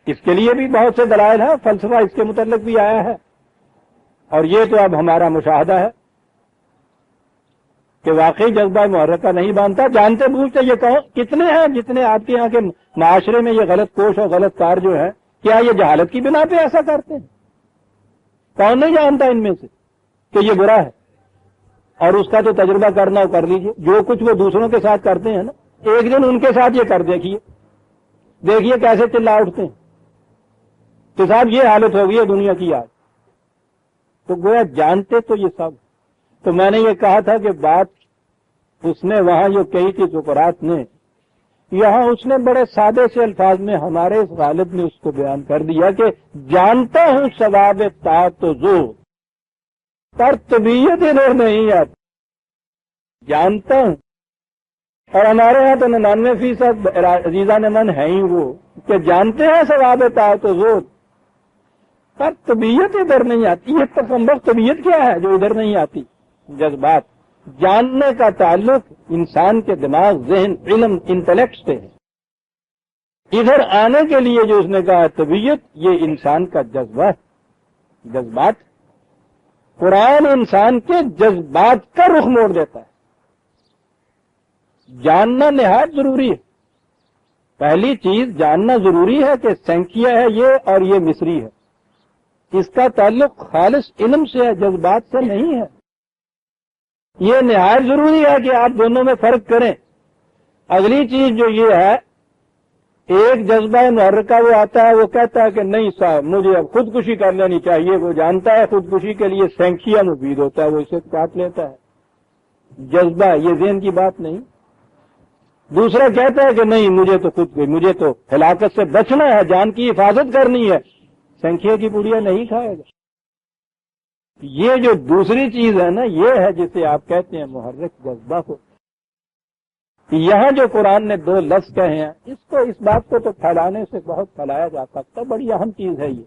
اس کے لیے بھی بہت سے دلائل ہیں، فلسفہ اس کے متعلق بھی آیا ہے، اور یہ تو اب ہمارا مشاہدہ ہے کہ واقعی جذبہ محرکہ نہیں بنتا. جانتے بوجھتے یہ کہو کتنے ہیں جتنے آپ کے یہاں کے معاشرے میں یہ غلط کوش اور غلط کار جو ہے، کیا یہ جہالت کی بنا پہ ایسا کرتے ہیں؟ کون نہیں جانتا ان میں سے کہ یہ برا ہے؟ اور اس کا تو تجربہ کرنا ہو کر لیجئے. جو کچھ وہ دوسروں کے ساتھ کرتے ہیں نا، ایک دن ان کے ساتھ یہ کر دیکھیے کیسے چلا اٹھتے ہیں کہ صاحب یہ حالت ہو گئی ہے دنیا کی آج. تو گویا جانتے تو یہ سب. تو میں نے یہ کہا تھا کہ بات اس نے وہاں جو کہی تھی سقراط نے، یہاں اس نے بڑے سادے سے الفاظ میں ہمارے اس غالب نے اس کو بیان کر دیا کہ جانتا ہوں ثواب طاعت و زور، پر طبیعت ادھر نہیں آتی. جانتا ہوں، اور ہمارے یہاں تو 99% عزیزان من ہے ہی وہ کہ جانتے ہیں ثواب طاعت و زور، پر طبیعت ادھر نہیں آتی. یہ تکمبخت طبیعت کیا ہے جو ادھر نہیں آتی؟ جذبات. جاننے کا تعلق انسان کے دماغ، ذہن، علم، انٹلیکٹ سے ہے. ادھر آنے کے لیے جو اس نے کہا طبیعت، یہ انسان کا جذبہ ہے. جذبات، قرآن انسان کے جذبات کا رخ موڑ دیتا ہے. جاننا نہایت ضروری ہے. پہلی چیز جاننا ضروری ہے کہ سینکیا ہے یہ اور یہ مصری ہے. اس کا تعلق خالص علم سے ہے، جذبات سے نہیں ہے. یہ نہایت ضروری ہے کہ آپ دونوں میں فرق کریں. اگلی چیز جو یہ ہے ایک جذبہ محرکہ وہ آتا ہے، وہ کہتا ہے کہ نہیں صاحب مجھے اب خودکشی کر لینی چاہیے، وہ جانتا ہے خودکشی کے لیے سینکیا مفید ہوتا ہے، وہ اسے کاٹ لیتا ہے، جذبہ یہ ذہن کی بات نہیں۔ دوسرا کہتا ہے کہ نہیں مجھے تو ہلاکت سے بچنا ہے، جان کی حفاظت کرنی ہے، سینکیا کی پڑیا نہیں کھائے گا۔ یہ جو دوسری چیز ہے نا، یہ ہے جسے آپ کہتے ہیں محرک جذبہ کو۔ یہاں جو قرآن نے دو لفظ کہے ہیں، اس بات کو تو پھیلانے سے بہت پھیلایا جا سکتا، بڑی اہم چیز ہے یہ۔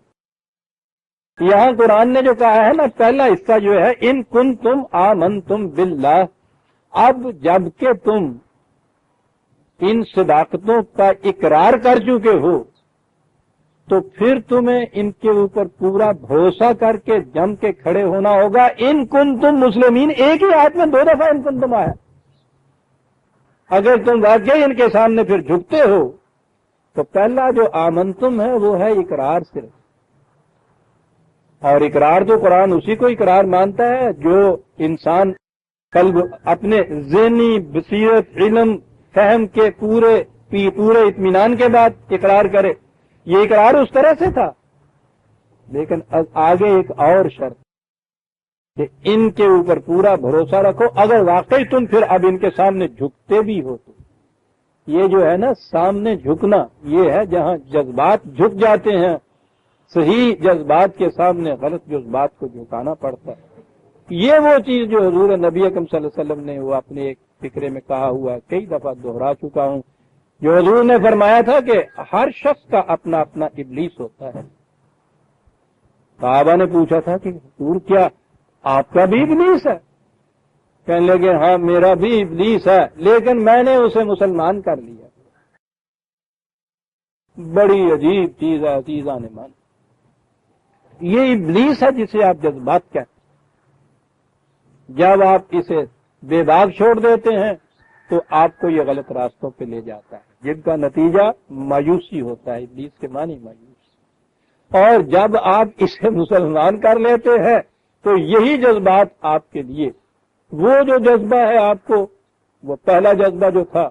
یہاں قرآن نے جو کہا ہے نا، پہلا حصہ جو ہے ان کنتم آمنتم باللہ، اب جب کہ تم ان صداقتوں کا اقرار کر چکے ہو تو پھر تمہیں ان کے اوپر پورا بھروسہ کر کے جم کے کھڑے ہونا ہوگا۔ ان کنتم مسلمین، ایک ہی آیت میں 2 دفعہ ان کنتم آیا۔ اگر تم واقعی ان کے سامنے پھر جھکتے ہو تو پہلا جو آمنتم ہے وہ ہے اقرار صرف، اور اقرار تو قرآن اسی کو اقرار مانتا ہے جو انسان قلب اپنے ذہنی بصیرت علم فہم کے پورے اطمینان کے بعد اقرار کرے۔ یہ اقرار اس طرح سے تھا، لیکن آگے ایک اور شرط کہ ان کے اوپر پورا بھروسہ رکھو، اگر واقعی تم پھر اب ان کے سامنے جھکتے بھی ہو تو۔ یہ جو ہے نا سامنے جھکنا، یہ ہے جہاں جذبات جھک جاتے ہیں، صحیح جذبات کے سامنے غلط جذبات کو جھکانا پڑتا ہے۔ یہ وہ چیز جو حضور نبی اکرم صلی اللہ علیہ وسلم نے وہ اپنے ایک فکرے میں کہا ہوا ہے، کئی دفعہ دہرا چکا ہوں، جو حضور نے فرمایا تھا کہ ہر شخص کا اپنا اپنا ابلیس ہوتا ہے۔ صحابہ نے پوچھا تھا کہ حضور کیا آپ کا بھی ابلیس ہے؟ کہنے لگے ہاں میرا بھی ابلیس ہے، لیکن میں نے اسے مسلمان کر لیا۔ بڑی عجیب چیز ہے عزیزان ایمان، یہ ابلیس ہے جسے آپ جذبات کہتے ہیں۔ جب آپ اسے بے باک چھوڑ دیتے ہیں تو آپ کو یہ غلط راستوں پہ لے جاتا ہے، جن کا نتیجہ مایوسی ہوتا ہے، ابلیس کے معنی مایوس۔ اور جب آپ اسے مسلمان کر لیتے ہیں تو یہی جذبات آپ کے لیے، وہ جو جذبہ ہے آپ کو، وہ پہلا جذبہ جو تھا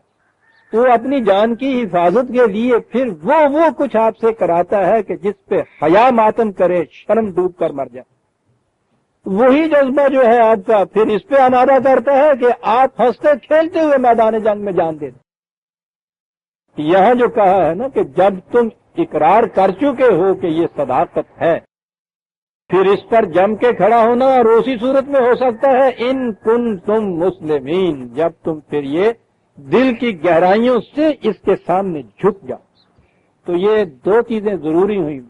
وہ اپنی جان کی حفاظت کے لیے پھر وہ کچھ آپ سے کراتا ہے کہ جس پہ حیا ماتم کرے، شرم ڈوب کر مر جائے۔ وہی جذبہ جو ہے آپ کا پھر اس پہ آمادہ کرتا ہے کہ آپ ہنستے کھیلتے ہوئے میدان جنگ میں جان دے دیں۔ یہاں جو کہا ہے نا کہ جب تم اقرار کر چکے ہو کہ یہ صداقت ہے، پھر اس پر جم کے کھڑا ہونا، اور اسی صورت میں ہو سکتا ہے ان کنتم مسلمین، جب تم پھر یہ دل کی گہرائیوں سے اس کے سامنے جھک جاؤ۔ تو یہ 2 چیزیں ضروری ہوئی،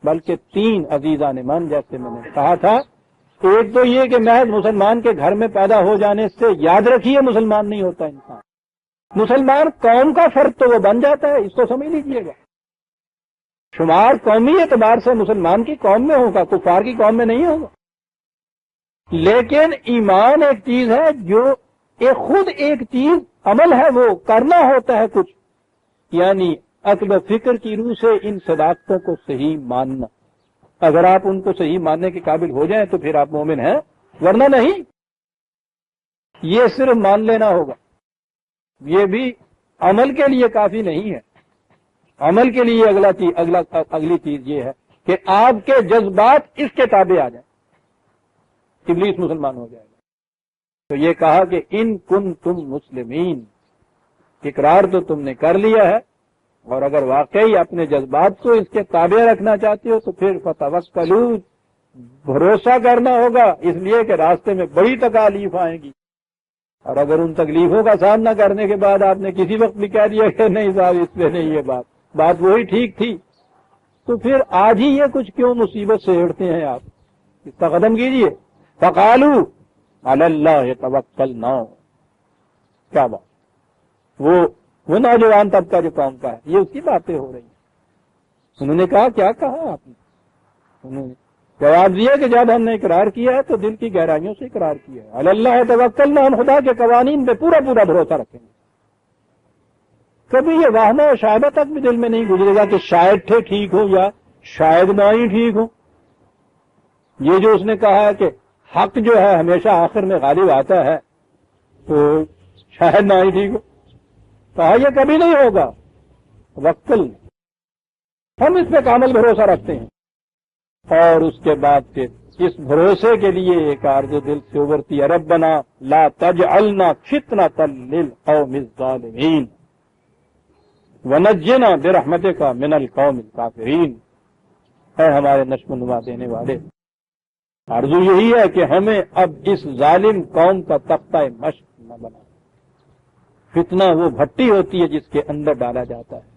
بلکہ 3 عزیزان ایمان، جیسے میں نے کہا تھا۔ ایک تو یہ کہ محض مسلمان کے گھر میں پیدا ہو جانے سے یاد رکھیے مسلمان نہیں ہوتا انسان، مسلمان قوم کا فرد تو وہ بن جاتا ہے، اس کو سمجھ لیجیے گا۔ شمار قومی اعتبار سے مسلمان کی قوم میں ہوگا، کفار کی قوم میں نہیں ہوگا، لیکن ایمان ایک چیز ہے جو خود ایک چیز عمل ہے، وہ کرنا ہوتا ہے کچھ، یعنی عقل و فکر کی روح سے ان صداقتوں کو صحیح ماننا۔ اگر آپ ان کو صحیح ماننے کے قابل ہو جائیں تو پھر آپ مومن ہیں، ورنہ نہیں۔ یہ صرف مان لینا ہوگا، یہ بھی عمل کے لیے کافی نہیں ہے۔ عمل کے لیے اگلی چیز یہ ہے کہ آپ کے جذبات اس کے تابع آ جائیں، ابلیس مسلمان ہو جائے گا۔ تو یہ کہا کہ ان کنتم مسلمین، اقرار تو تم نے کر لیا ہے، اور اگر واقعی اپنے جذبات کو اس کے تابع رکھنا چاہتے ہو تو پھر فتوکلوا، بھروسہ کرنا ہوگا، اس لیے کہ راستے میں بڑی تکالیف آئیں گی، اور اگر ان تکلیفوں کا سامنا کرنے کے بعد آپ نے کسی وقت بھی کہہ دیا کہ نہیں صاحب اس پہ نہیں، یہ بات وہی ٹھیک تھی، تو پھر آج ہی یہ کچھ کیوں مصیبت سے ہڑتے ہیں آپ؟ اس کا ختم کیجئے۔ فقالوا علی اللہ توکلنا، کیا بات، وہ نوجوان طبقہ جو قوم کا ہے، یہ اس کی باتیں ہو رہی ہیں۔ انہوں نے کہا کیا کہا آپ نے؟ انہوں نے جواب دیا کہ جب ہم نے اقرار کیا ہے تو دل کی گہرائیوں سے اقرار کیا ہے، علی اللہ توکلنا، ہم خدا کے قوانین پہ پورا بھروسہ رکھیں گے۔ کبھی یہ واہمہ و شائبہ تک بھی دل میں نہیں گزرے گا کہ شاید ٹھیک ہو یا شاید نہ ہی ٹھیک ہو۔ یہ جو اس نے کہا ہے کہ حق جو ہے ہمیشہ آخر میں غالب آتا ہے، تو شاید نہ ہی ٹھیک ہو، کہا یہ کبھی نہیں ہوگا۔ توکل، ہم اس پہ کامل بھروسہ رکھتے ہیں. اور اس کے بعد پھر اس بھروسے کے لیے ایک عرض دل سے ابھرتی ہے، ربنا لا تجعلنا فتنة للقوم الظالمین ونجنا برحمتک من القوم الکافرین. اے ہمارے نشو و نما دینے والے، آرزو یہی ہے کہ ہمیں اب اس ظالم قوم کا تختہ مشق نہ بنا. فتنہ وہ بھٹی ہوتی ہے جس کے اندر ڈالا جاتا ہے.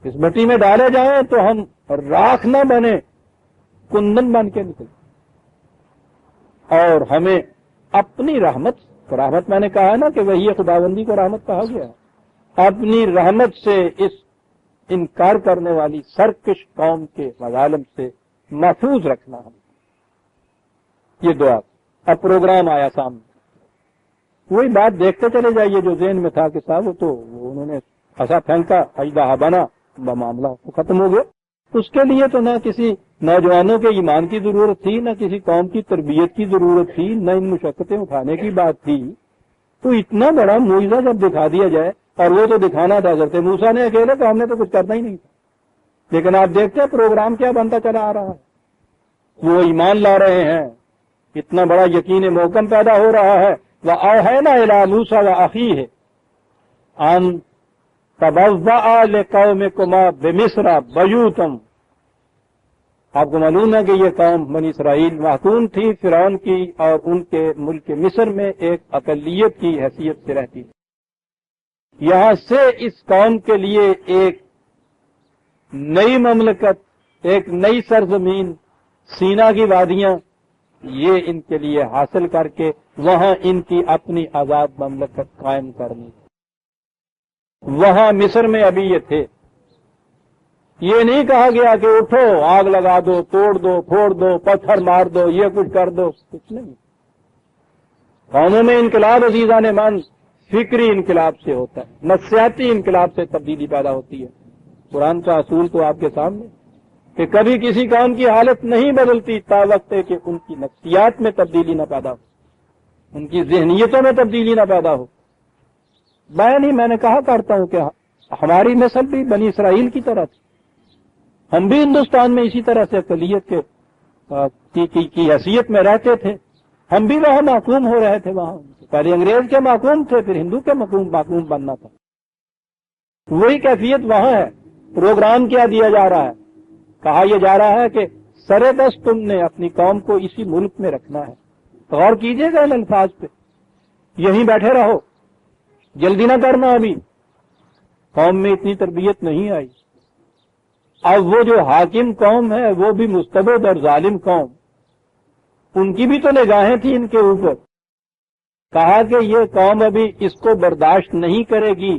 اس بھٹی میں ڈالے جائیں تو ہم راکھ نہ بنے، کندن بن کے نکلیں. اور ہمیں اپنی رحمت میں نے کہا نا کہ وہی خداوندی کو رحمت کہا گیا ہے، اپنی رحمت سے اس انکار کرنے والی سرکش قوم کے مظالم سے محفوظ رکھنا. ہم یہ دعا. اب پروگرام آیا سامنے، وہی بات دیکھتے چلے جائیے جو ذہن میں تھا کہ صاحب وہ انہوں نے ایسا پھینکا، اجدہا بنا، معاملہ ختم ہو گیا. اس کے لیے تو نہ کسی نوجوانوں کے ایمان کی ضرورت تھی، نہ کسی قوم کی تربیت کی ضرورت تھی، نہ ان مشقتیں اٹھانے کی بات تھی. تو اتنا بڑا معجزہ جب دکھا دیا جائے، اور وہ تو دکھانا تھا حضرت موسیٰ نے اکیلے، تو ہم نے تو کچھ کرنا ہی نہیں تھا. لیکن آپ دیکھتے ہیں پروگرام کیا بنتا چلا آ رہا ہے. وہ ایمان لا رہے ہیں، اتنا بڑا یقین محکم پیدا ہو رہا ہے. وَأَوْحَيْنَا إِلَىٰ مُوسَىٰ وَأَخِيهِ أَن تَبَوَّآ لِقَوْمِكُمَا بِمِصْرَ بَيُوتًا. آپ کو معلوم ہے کہ یہ قوم بنی اسرائیل محکوم تھی فرعون کی، اور ان کے ملک مصر میں ایک اقلیت کی حیثیت سے رہتی تھی. یہاں سے اس قوم کے لیے ایک نئی مملکت، ایک نئی سرزمین، سینا کی وادیاں، یہ ان کے لیے حاصل کر کے وہاں ان کی اپنی آزاد مملکت قائم کرنی. وہاں مصر میں ابھی یہ تھے. یہ نہیں کہا گیا کہ اٹھو آگ لگا دو، توڑ دو، پھوڑ دو، پتھر مار دو، یہ کچھ کر دو، کچھ نہیں. قوموں میں انقلاب عزیزان من فکری انقلاب سے ہوتا ہے، نفسیاتی انقلاب سے تبدیلی پیدا ہوتی ہے. قرآن کا اصول تو آپ کے سامنے کہ کبھی کسی قوم کی حالت نہیں بدلتی تا وقت ہے کہ ان کی نفسیات میں تبدیلی نہ پیدا ہو، ان کی ذہنیتوں میں تبدیلی نہ پیدا ہو. میں نے کہا کرتا ہوں کہ ہماری نسل بھی بنی اسرائیل کی طرح تھی. ہم بھی ہندوستان میں اسی طرح سے اقلیت کی حیثیت میں رہتے تھے. ہم بھی وہاں محکوم ہو رہے تھے. وہاں پہلے انگریز کے محکوم تھے، پھر ہندو کے محکوم بننا تھا. وہی کیفیت وہاں ہے. پروگرام کیا دیا جا رہا ہے؟ کہا یہ جا رہا ہے کہ سرے دست تم نے اپنی قوم کو اسی ملک میں رکھنا ہے. غور کیجئے گا ان الفاظ پہ. یہیں بیٹھے رہو، جلدی نہ کرنا. ابھی قوم میں اتنی تربیت نہیں آئی. اب وہ جو حاکم قوم ہے وہ بھی مستبد اور ظالم قوم، ان کی بھی تو نگاہیں تھیں ان کے اوپر. کہا کہ یہ قوم ابھی اس کو برداشت نہیں کرے گی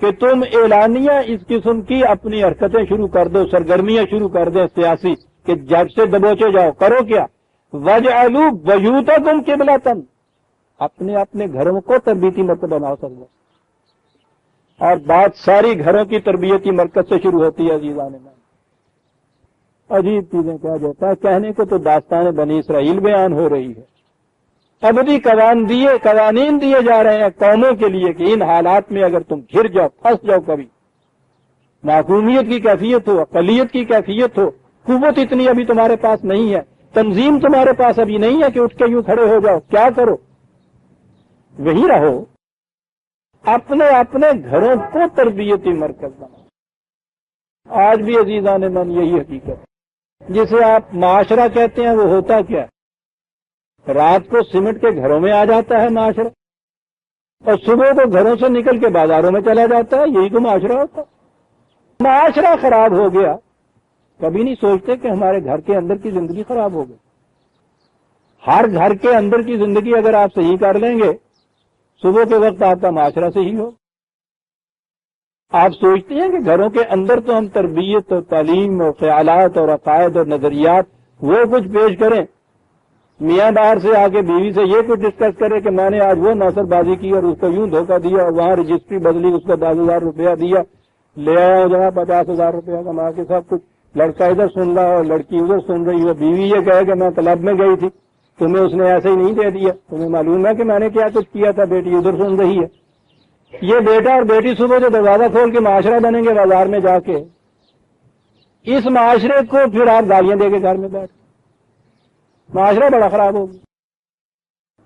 کہ تم اعلانیہ اس قسم کی اپنی حرکتیں شروع کر دو، سرگرمیاں شروع کر دیں سیاسی، کہ جب سے دبوچے جاؤ. کرو کیا؟ وَاجْعَلُوا بُيُوتَكُمْ قِبْلَةً، اپنے گھروں کو تربیتی مرکز بناؤ سکتے. اور بات ساری گھروں کی تربیتی مرکز سے شروع ہوتی ہے. عزیزان من عجیب چیزیں کہا جاتا ہے. کہنے کو تو داستان بنی اسرائیل بیان ہو رہی ہے. ابدی قوانین دیے جا رہے ہیں قوموں کے لیے کہ ان حالات میں اگر تم گر جاؤ، پھنس جاؤ، کبھی معصومیت کی کیفیت ہو، اقلیت کی کیفیت ہو، قوت اتنی ابھی تمہارے پاس نہیں ہے، تنظیم تمہارے پاس ابھی نہیں ہے کہ اٹھ کے یوں کھڑے ہو جاؤ، کیا کرو؟ وہی رہو، اپنے گھروں کو تربیتی مرکز بناؤ. آج بھی عزیزان من یہی حقیقت. جسے آپ معاشرہ کہتے ہیں وہ ہوتا کیا ہے؟ رات کو سیمنٹ کے گھروں میں آ جاتا ہے معاشرہ، اور صبح کو گھروں سے نکل کے بازاروں میں چلا جاتا ہے. یہی تو معاشرہ ہوتا ہے. معاشرہ خراب ہو گیا، کبھی نہیں سوچتے کہ ہمارے گھر کے اندر کی زندگی خراب ہو گئی. ہر گھر کے اندر کی زندگی اگر آپ صحیح کر لیں گے، صبح کے وقت آپ کا معاشرہ صحیح ہو. آپ سوچتے ہیں کہ گھروں کے اندر تو ہم تربیت اور تعلیم اور خیالات اور عقائد اور نظریات وہ کچھ پیش کریں، میاں باہر سے آ کے بیوی سے یہ کچھ ڈسکس کرے کہ میں نے آج وہ نوسر بازی کی اور اس کو یوں دھوکہ دیا اور وہاں رجسٹری بدلی، اس کو 10,000 روپیہ دیا، لے آیا جہاں 50,000 روپیہ کما کے سب کچھ. لڑکا ادھر سن رہا اور لڑکی ادھر سن رہی ہے. بیوی یہ کہے کہ میں کلب میں گئی تھی، تمہیں اس نے ایسے ہی نہیں دے دیا، تمہیں معلوم ہے کہ میں نے کیا کچھ کیا تھا، بیٹی ادھر سن رہی ہے. یہ بیٹا اور بیٹی صبح جو دروازہ کھول کے معاشرہ بنیں گے بازار میں جا کے، اس معاشرے کو پھر آپ گالیاں دے کے گھر میں بیٹھ، معاشرہ بڑا خراب ہوگا۔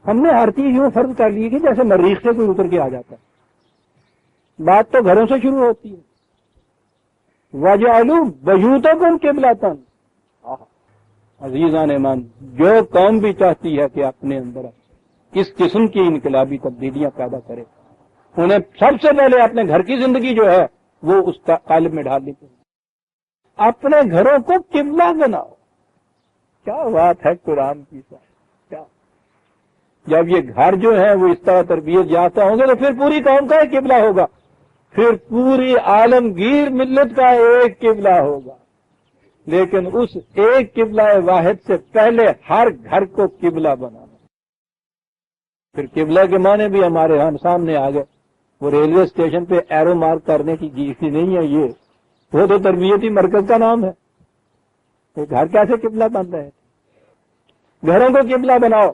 ہم نے ہر چیز یوں فرض کر لی کہ جیسے مریخ سے کوئی اتر کے آ جاتا ہے۔ بات تو گھروں سے شروع ہوتی ہے۔ وَجَعَلُوا بُيُوتَكُمْ قِبْلَةً، عزیزان ایمان، جو قوم بھی چاہتی ہے کہ اپنے اندر اس قسم کی انقلابی تبدیلیاں پیدا کرے، انہیں سب سے پہلے اپنے گھر کی زندگی جو ہے وہ اس قالب میں ڈالنی چاہیے۔ اپنے گھروں کو قبلہ بناؤ۔ کیا بات ہے قرآن کی صاحب، کیا! جب یہ گھر جو ہے وہ اس طرح تربیت یافتہ ہوں گے تو پھر پوری قوم کا ایک قبلہ ہوگا، پھر پوری عالمگیر ملت کا ایک قبلہ ہوگا۔ لیکن اس ایک قبلہ واحد سے پہلے ہر گھر کو قبلہ بنانا۔ پھر قبلہ کے معنی بھی ہمارے ہم سامنے آ گئے۔ وہ ریلوے اسٹیشن پہ ایرو مارک کرنے کی چیز نہیں ہے، یہ وہ تو تربیتی مرکز کا نام ہے۔ تو گھر کیسے قبلہ بن رہے ہیں؟ گھروں کو قبلہ بناؤ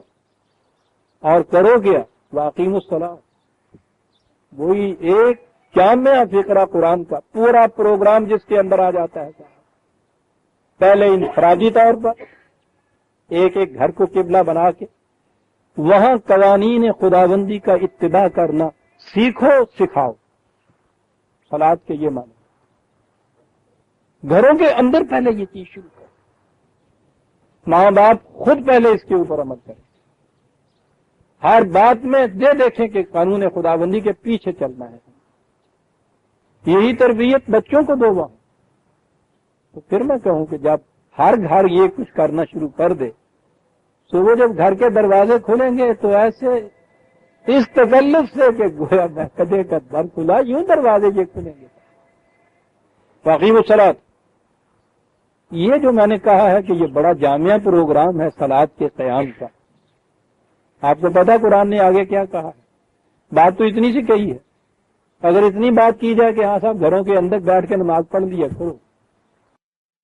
اور کرو کیا؟ واقیم الصلاۃ۔ وہی ایک جامع فقرہ قرآن کا پورا پروگرام جس کے اندر آ جاتا ہے۔ پہلے انفرادی طور پر ایک ایک گھر کو قبلہ بنا کے وہاں قوانین خداوندی کا اتباع کرنا سیکھو، سکھاؤ۔ صلاۃ کے یہ معنی گھروں کے اندر پہلے یہ چیز شروع کرو۔ ماں باپ خود پہلے اس کے اوپر عمل کریں، ہر بات میں دیکھیں کہ قانون خداوندی کے پیچھے چلنا ہے۔ یہی تربیت بچوں کو دو وہاں۔ تو پھر میں کہوں کہ جب ہر گھر یہ کچھ کرنا شروع کر دے، صبح جب گھر کے دروازے کھلیں گے تو ایسے اس تکلف سے کہ گویا میں کدے کا در کھلا، یوں دروازے یہ کھلیں گے۔ واقعی الصلاۃ، یہ جو میں نے کہا ہے کہ یہ بڑا جامع پروگرام ہے صلاۃ کے قیام کا۔ آپ کو پتا قرآن نے آگے کیا کہا ہے؟ بات تو اتنی سی کہی ہے۔ اگر اتنی بات کی جائے کہ ہاں صاحب گھروں کے اندر بیٹھ کے نماز پڑھ لیا کرو،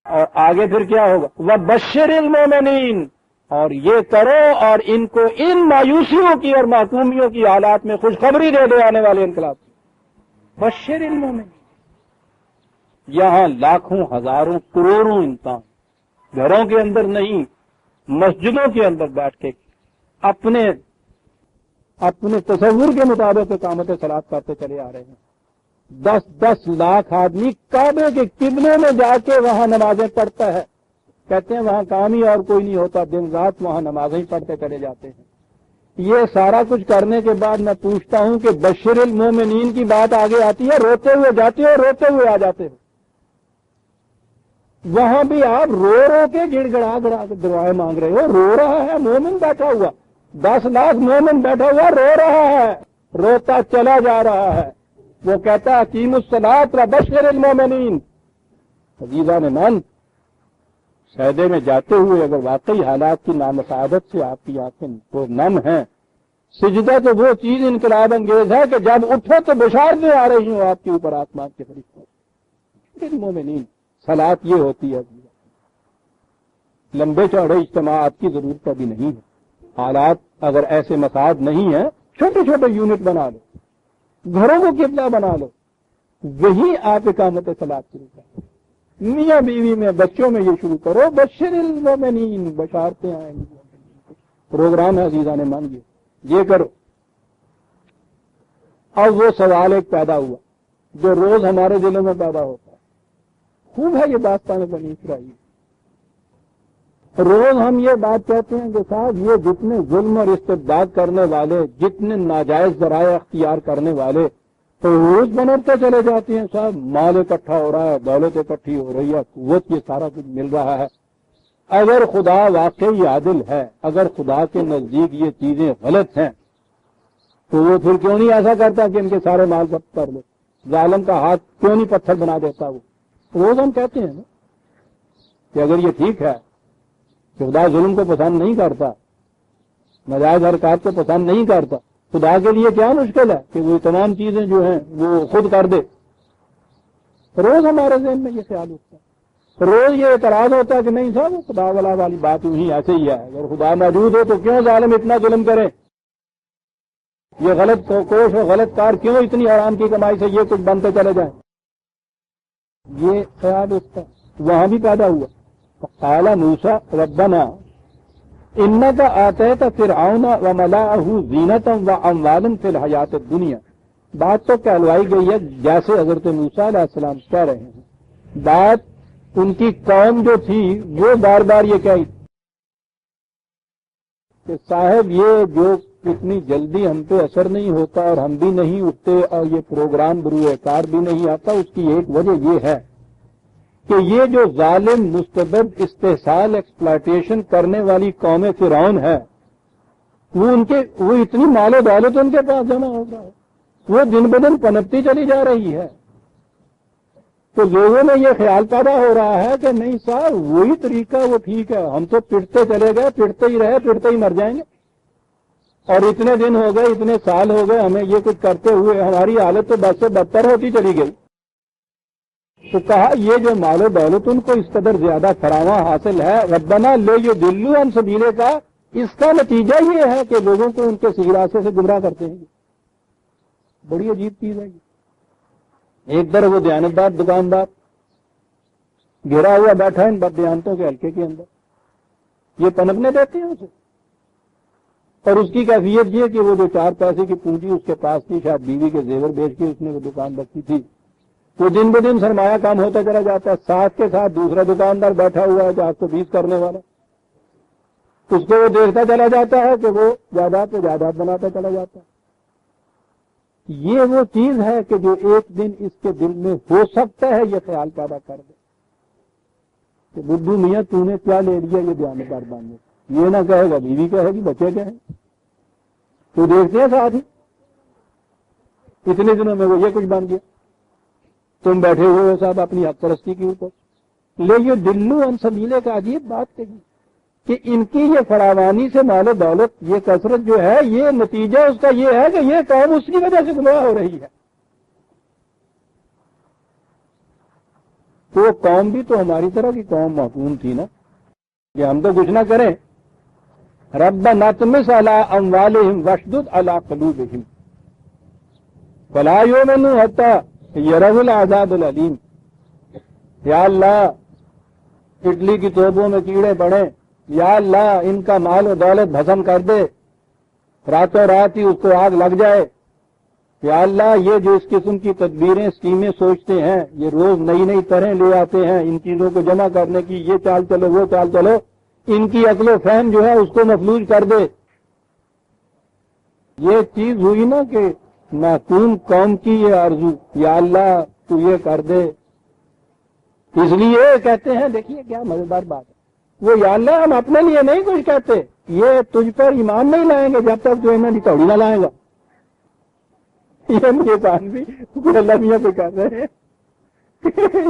اور آگے پھر کیا ہوگا؟ وَبَشِّرِ الْمُؤْمِنِينَ، اور یہ کرو اور ان کو ان مایوسیوں کی اور محکومیوں کی حالات میں خوشخبری دے دو آنے والے انقلاب کی۔ بشر المومنین، یہاں لاکھوں ہزاروں کروڑوں انسان گھروں کے اندر نہیں، مسجدوں کے اندر بیٹھ کے اپنے تصور کے مطابق اقامت صلاۃ کرتے چلے آ رہے ہیں۔ 10 لاکھ آدمی کعبے کے قبلے میں جا کے وہاں نمازیں پڑھتا ہے، کہتے ہیں وہاں کام ہی اور کوئی نہیں ہوتا، دن رات وہاں نمازیں ہی پڑھتے چلے جاتے ہیں۔ یہ سارا کچھ کرنے کے بعد میں پوچھتا ہوں کہ بشر المومنین کی بات آگے آتی ہے، روتے ہوئے جاتے ہو، روتے ہوئے آ جاتے ہو۔ وہاں بھی آپ رو کے گڑ گڑا کے دعائیں مانگ رہے ہو، رو رہا ہے مومن بیٹھا ہوا، 10 لاکھ مومن بیٹھا ہوا رو رہا ہے، روتا چلا جا رہا ہے۔ وہ کہتا ہے اقیم الصلاۃ وبشر المومنین۔ عزیزان ایمان، سجدے میں جاتے ہوئے اگر واقعی حالات کی نامساعدت سے آپ کی آنکھیں وہ نم ہیں، سجدہ تو وہ چیز انقلاب انگیز ہے کہ جب اٹھو تو بشارتیں آ رہی ہوں آپ کے اوپر آسمان کے فرشتوں۔ مومنین، صلاۃ یہ ہوتی ہے۔ لمبے چوڑے اجتماعات کی ضرورت کبھی نہیں ہے۔ حالات اگر ایسے مساعد نہیں ہیں، چھوٹے چھوٹے یونٹ بنا لو، گھروں کو قبلہ بنا لو، وہی آپ اقامت صلاۃ شروع کرو۔ میاں بیوی میں، بچوں میں یہ شروع کرو، بشر المومنین، بشارتیں آئیں گی۔ پروگرام ہے عزیزان مان، یہ کرو۔ اب وہ سوال ایک پیدا ہوا جو روز ہمارے دلوں میں پیدا ہوتا ہے، خوب ہے یہ داستان بنی اسرائیل۔ روز ہم یہ بات کہتے ہیں کہ صاحب یہ جتنے ظلم اور استبداد کرنے والے، جتنے ناجائز ذرائع اختیار کرنے والے تو روز بنتے چلے جاتے ہیں، صاحب مال اکٹھا ہو رہا ہے، دولت اکٹھی ہو رہی ہے، قوت، یہ سارا کچھ مل رہا ہے۔ اگر خدا واقعی عادل ہے، اگر خدا کے نزدیک یہ چیزیں غلط ہیں تو وہ پھر کیوں نہیں ایسا کرتا کہ ان کے سارے مال ضبط کر لو؟ ظالم کا ہاتھ کیوں نہیں پتھر بنا دیتا؟ وہ روز ہم کہتے ہیں نا کہ اگر یہ ٹھیک ہے کہ خدا ظلم کو پسند نہیں کرتا، ناجائز حرکات کو پسند نہیں کرتا، خدا کے لیے کیا مشکل ہے کہ وہ تمام چیزیں جو ہیں وہ خود کر دے؟ روز ہمارے ذہن میں یہ خیال ہوتا ہے، روز یہ اعتراض ہوتا ہے کہ نہیں صاحب خدا والی بات یوں ہی ایسے ہی ہے، اگر خدا موجود ہو تو کیوں ظالم اتنا ظلم کرے؟ یہ غلط کوش و غلط کار کیوں اتنی حرام کی کمائی سے یہ کچھ بنتے چلے جائیں؟ یہ خیال اس کا وہاں بھی پیدا ہوا۔ قال موسیٰ ربنا انک آتیت فرعون وملأہ زینۃ واموالا فی الحیاۃ الدنیا۔ بات تو کہلوائی گئی ہے جیسے حضرت موسیٰ علیہ السلام کہہ رہے ہیں، بات ان کی قوم جو تھی وہ بار بار یہ کہی کہ صاحب یہ جو اتنی جلدی ہم پہ اثر نہیں ہوتا اور ہم بھی نہیں اٹھتے اور یہ پروگرام بروئے کار بھی نہیں آتا، اس کی ایک وجہ یہ ہے کہ یہ جو ظالم مستبد استحصال ایکسپلائٹیشن کرنے والی قوم فرعون ہے وہ اتنی مال و دولت ان کے پاس جمع ہو رہا ہے، وہ دن بدن پنپتی چلی جا رہی ہے، تو لوگوں میں یہ خیال پیدا ہو رہا ہے کہ نہیں صاحب وہی طریقہ وہ ٹھیک ہے، ہم تو پٹتے چلے گئے، پٹتے ہی رہے، پٹتے ہی مر جائیں گے، اور اتنے دن ہو گئے، اتنے سال ہو گئے ہمیں یہ کچھ کرتے ہوئے، ہماری حالت تو بد سے بدتر ہوتی چلی گئی۔ تو کہا یہ جو مال و دولت ان کو اس قدر زیادہ فراواں حاصل ہے، ربنا لیضلوا عن سبیلک کا اس کا نتیجہ یہ ہے کہ لوگوں کو ان کے صحیح راستے سے گمراہ کرتے ہیں۔ بڑی عجیب چیز ہے یہ۔ ایک طرف وہ دیانتدار دکاندار گھرا ہوا بیٹھا ہے ان بددیانتوں کے حلقے کے اندر، یہ پنپنے دیتے ہیں اسے، اور اس کی کیفیت یہ کہ وہ جو 4 پیسے کی پونجی اس کے پاس تھی، شاید بیوی کے زیور بیچ کے اس نے وہ دکان رکھی تھی، وہ دن بدن سرمایہ کام ہوتا چلا جاتا ہے، ساتھ کے ساتھ دوسرا دکاندار بیٹھا ہوا ہے جو 820 کرنے والا، اس کو وہ دیکھتا چلا جاتا ہے کہ وہ جائیداد پہ جائیداد بناتا چلا جاتا ہے۔ یہ وہ چیز ہے کہ جو ایک دن اس کے دل میں ہو سکتا ہے یہ خیال پیدا کر دے کہ بدھو میاں تو نے کیا لے لیا یہ دیانتدار بننے، یہ نہ کہے گا بیوی کہے گی بچے کہیں، تو دیکھتے ہیں ساتھ ہی اتنے دنوں میں وہ یہ کچھ بن گیا، تم بیٹھے ہوئے ہو صاحب اپنی حق پرستی کے اوپر۔ لیضلوا عن سبیلک کا عجیب بات کہی کہ ان کی یہ فراوانی سے مال و دولت، یہ کثرت جو ہے، یہ نتیجہ اس کا یہ ہے کہ یہ قوم اس کی وجہ سے گمراہ ہو رہی ہے۔ تو وہ قوم بھی تو ہماری طرح کی قوم محکوم تھی نا، کہ ہم تو کچھ نہ کریں، ربنا اطمس علی اموالہم واشدد علی قلوبہم فلا یؤمنوا حتی یروا العذاب العلیم۔ یا اللہ اڈلی کی توبوں میں کیڑے پڑے، یا اللہ ان کا مال و دولت بھسم کر دے، راتوں رات ہی اس کو آگ لگ جائے، یا اللہ یہ جو اس قسم کی تدبیریں اسکیمیں سوچتے ہیں، یہ روز نئی نئی طرح لے آتے ہیں ان چیزوں کو جمع کرنے کی، یہ چال چلو وہ چال چلو، ان کی عقل و فہم جو ہے اس کو مفلوج کر دے۔ یہ چیز ہوئی نا کہ معصوم قوم کی یہ آرزو، یا اللہ تو یہ کر دے، اس لیے کہتے ہیں، دیکھیے کیا مزیدار بات ہے، وہ یا اللہ ہم اپنے لیے نہیں کچھ کہتے، یہ تجھ پر ایمان نہیں لائیں گے جب تک جو انہیں دی توڑی نہ لائیں گا۔ یہ مجھے کان بھی اللہ میاں پہ کہہ رہے ہیں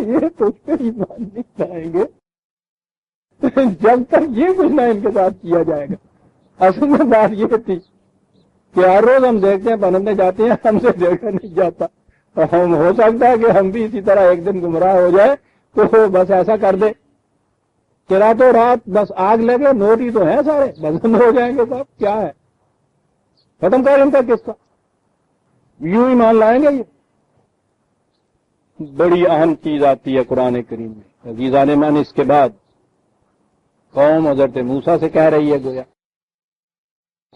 یہ تجھ پر ایمان نہیں لائیں گے جب تک یہ کچھ نہ ان کے ساتھ کیا جائے گا۔ اصل میں بات یہ تھی کہ ہر روز ہم دیکھتے ہیں پنپنے جاتے ہیں، ہم سے دیکھا نہیں جاتا، ہم ہو سکتا ہے کہ ہم بھی اسی طرح ایک دن گمراہ ہو جائے تو بس ایسا کر دے کہ راتوں رات بس آگ لگے، نوٹ ہی تو ہیں سارے بند ہو جائیں گے، صاحب کیا ہے، ختم کر ان کا کس کا، یوں ہی مان لائیں گے۔ یہ بڑی اہم چیز آتی ہے قرآن کریم میں عزیزان من۔ اس کے بعد قوم حضرت موسیٰ سے کہہ رہی ہے، گویا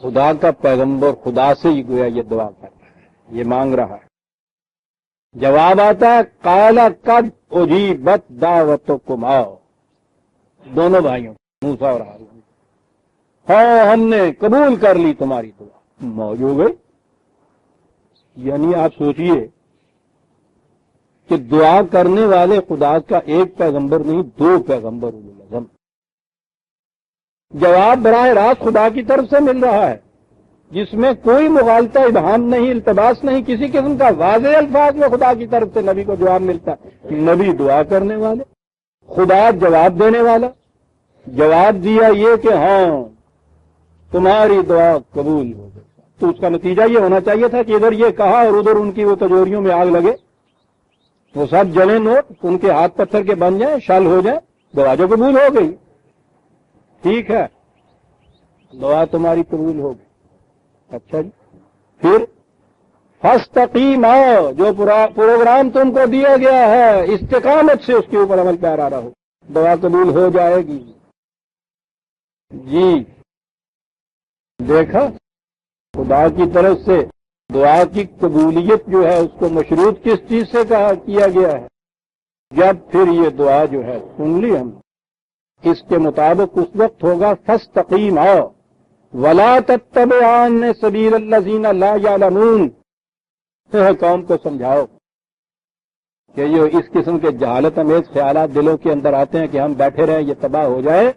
خدا کا پیغمبر خدا سے ہی گویا یہ دعا کر رہا ہے، یہ مانگ رہا ہے۔ جواب آتا ہے قال قد اجیبت دعوتکما، دونوں بھائیوں موسیٰ اور ہارون، ہاں ہم نے قبول کر لی تمہاری دعا، موج ہو گئی۔ یعنی آپ سوچئے کہ دعا کرنے والے خدا کا ایک پیغمبر نہیں 2 پیغمبر ہوئے لازم، جواب براہ راست خدا کی طرف سے مل رہا ہے، جس میں کوئی مغالطہ، ابہام نہیں، التباس نہیں، کسی قسم کا واضح الفاظ میں خدا کی طرف سے نبی کو جواب ملتا ہے۔ نبی دعا کرنے والے، خدا جواب دینے والا، جواب دیا یہ کہ ہاں تمہاری دعا قبول ہو گئی۔ تو اس کا نتیجہ یہ ہونا چاہیے تھا کہ ادھر یہ کہا اور ادھر ان کی وہ تجوریوں میں آگ لگے، وہ سب جلیں نوٹ، ان کے ہاتھ پتھر کے بن جائیں، شل ہو جائیں، دعا جو قبول ہو گئی، ٹھیک ہے دعا تمہاری قبول ہو گئی۔ اچھا جی، پھر فاستقیم، جو پروگرام تم کو دیا گیا ہے استقامت سے اس کے اوپر عمل پیرا رہو، دعا قبول ہو جائے گی۔ جی دیکھا، خدا کی طرف سے دعا کی قبولیت جو ہے اس کو مشروط کس چیز سے کیا گیا ہے؟ جب پھر یہ دعا جو ہے سن لی ہم، اس کے مطابق اس وقت ہوگا فاستقیم ولا تتبعن سبیل الذین لا یعلمون، قوم کو سمجھاؤ کہ جو اس قسم کے جہالت امیز خیالات دلوں کے اندر آتے ہیں کہ ہم بیٹھے رہیں یہ تباہ ہو جائے،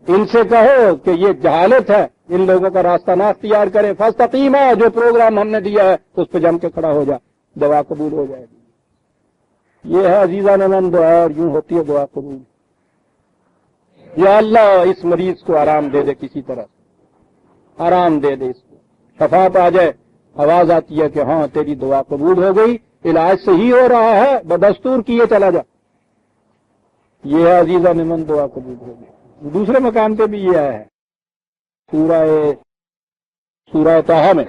ان سے کہو کہ یہ جہالت ہے، ان لوگوں کا راستہ نہ اختیار کریں، فاستقیم، جو پروگرام ہم نے دیا ہے اس پہ جم کے کھڑا ہو جا، دعا قبول ہو جائے گی۔ یہ ہے عزیزان من دعا، اور یوں ہوتی ہے دعا قبول۔ یا اللہ اس مریض کو آرام دے دے، کسی طرح آرام دے دے، اس کو شفا پا جائے، آواز آتی ہے کہ ہاں تیری دعا قبول ہو گئی، علاج صحیح ہو رہا ہے، بدستور کیے چلا جا۔ یہ ہے عزیزان من دعا قبول ہو گئی۔ دوسرے مقام پہ بھی یہ آیا ہے سورہ طٰہٰ میں،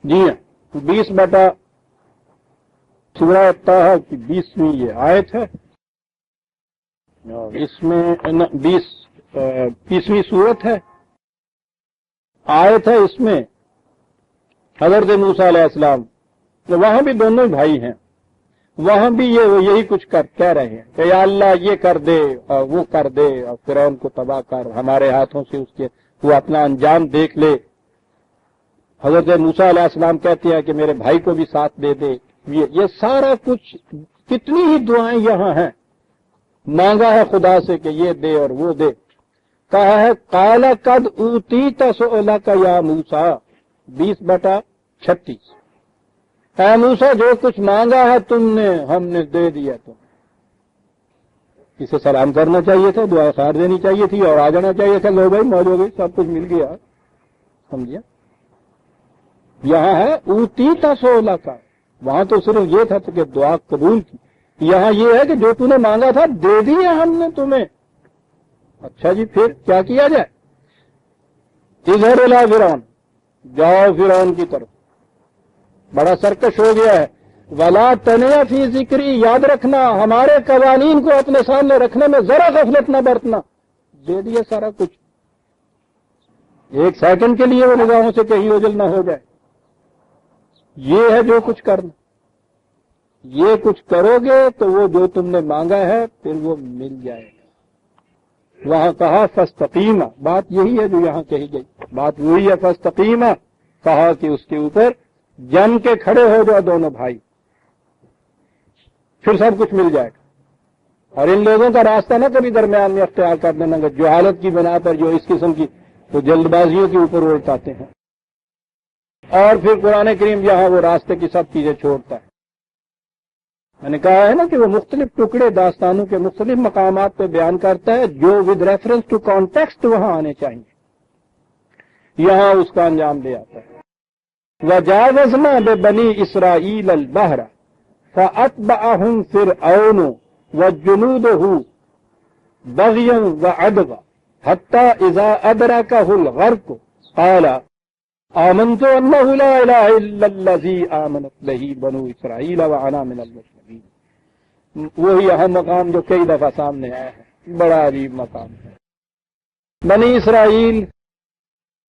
جی ہاں 20 سورہ طٰہٰ کی 20ویں یہ آیت ہے، اس میں 20ویں سورت ہے، آیت ہے اس میں حضرت موسیٰ علیہ السلام، وہاں بھی دونوں بھائی ہیں، وہاں بھی یہی کچھ کہہ رہے ہیں کہ یا اللہ یہ کر دے اور وہ کر دے، اور فرعون کو تباہ کر، ہمارے ہاتھوں سے اس کے وہ اپنا انجام دیکھ لے۔ حضرت موسیٰ علیہ السلام کہتے ہیں کہ میرے بھائی کو بھی ساتھ دے دے۔ یہ سارا کچھ، کتنی ہی دعائیں یہاں ہیں، مانگا ہے خدا سے کہ یہ دے اور وہ دے۔ کہا ہے قال قد اوتیت سؤلک یا موسیٰ، 20/36، اے موسیٰ جو کچھ مانگا ہے تم نے ہم نے دے دیا تم۔ اسے سلام کرنا چاہیے تھا، دعا خیر دینی چاہیے تھی اور آ جانا چاہیے تھا، لو بھائی موج ہو گئی، سب کچھ مل گیا، سمجھیا۔ یہاں ہے اوتیت سؤلک، وہاں تو صرف یہ تھا کہ دعا قبول کی، یہاں یہ ہے کہ جو تم نے مانگا تھا دے دیا ہم نے تمہیں۔ اچھا جی پھر کیا کیا جائے؟ اذهب الی فرعون، جاؤ فرعون کی طرف، بڑا سرکش ہو گیا ہے، ولا تنیا فی ذکری، یاد رکھنا ہمارے قوانین کو اپنے سامنے رکھنے میں ذرا غفلت نہ برتنا۔ دے دیا سارا کچھ، ایک سیکنڈ کے لیے وہ نگاہوں سے کہیں اوجل نہ ہو جائے۔ یہ ہے جو کچھ کرنا، یہ کچھ کرو گے تو وہ جو تم نے مانگا ہے پھر وہ مل جائے گا۔ وہاں کہا فاستقیم، بات یہی ہے جو یہاں کہی گئی، بات وہی ہے فاستقیم، کہا کہ اس کے اوپر جم کے کھڑے ہو جاؤ دونوں بھائی، پھر سب کچھ مل جائے گا۔ اور ان لوگوں کا راستہ نہ کبھی درمیان میں اختیار کر دینا گا، جو حالت کی بنا پر جو اس قسم کی تو جلد بازیوں کے اوپر اڑتاتے ہیں، اور پھر قرآن کریم یہاں وہ راستے کی سب چیزیں چھوڑتا ہے۔ میں نے کہا ہے نا کہ وہ مختلف ٹکڑے داستانوں کے مختلف مقامات پہ بیان کرتا ہے جو ود ریفرنس ٹو کانٹیکسٹ وہاں آنے چاہیے، یہاں اس کا انجام لے آتا ہے۔ وَجَاوَزْنَا بِبَنِي إِسْرَائِيلَ الْبَحْرَ فَأَتْبَعَهُمْ فِرْعَوْنُ وَجُنُودُهُ بَغْيًا وَعَدْوًا حَتَّى إِذَا أَدْرَكَهُ الْغَرْقُ قَالَ آمنت أنه لا إله إلا الذي آمنت به بنو إسرائيل وأنا من المسلمين۔ وہی اہم مقام جو کئی دفعہ سامنے آیا ہے، بڑا عجیب مقام ہے۔ بنی اسرائیل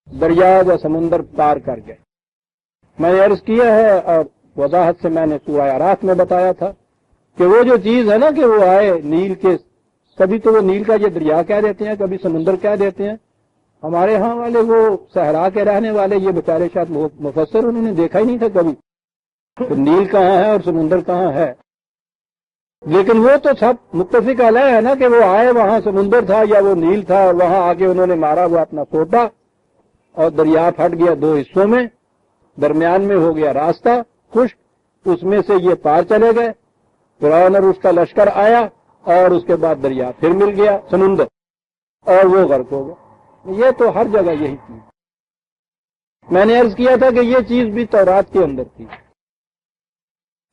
دریا و سمندر پار کر گئے۔ میں نے عرض کیا ہے اور وضاحت سے میں نے سورہ اعراف میں بتایا تھا کہ وہ جو چیز ہے نا کہ وہ آئے نیل کے، کبھی تو وہ نیل کا یہ دریا کہہ دیتے ہیں، کبھی سمندر کہہ دیتے ہیں۔ ہمارے ہاں والے وہ صحرا کے رہنے والے یہ بیچارے شاید مفسر انہوں نے دیکھا ہی نہیں تھا کبھی کہ نیل کہاں ہے اور سمندر کہاں ہے، لیکن وہ تو سب متفق علیہ ہے نا کہ وہ آئے وہاں سمندر تھا یا وہ نیل تھا، اور وہاں آ کے انہوں نے مارا وہ اپنا سوٹا اور دریا پھٹ گیا دو حصوں میں، درمیان میں ہو گیا راستہ خشک، اس میں سے یہ پار چلے گئے، فرعون اور اس کا لشکر آیا اور اس کے بعد دریا پھر مل گیا سمندر اور وہ غرق ہو گیا۔ یہ تو ہر جگہ یہی چیز، میں نے عرض کیا تھا کہ یہ چیز بھی تورات کے اندر تھی۔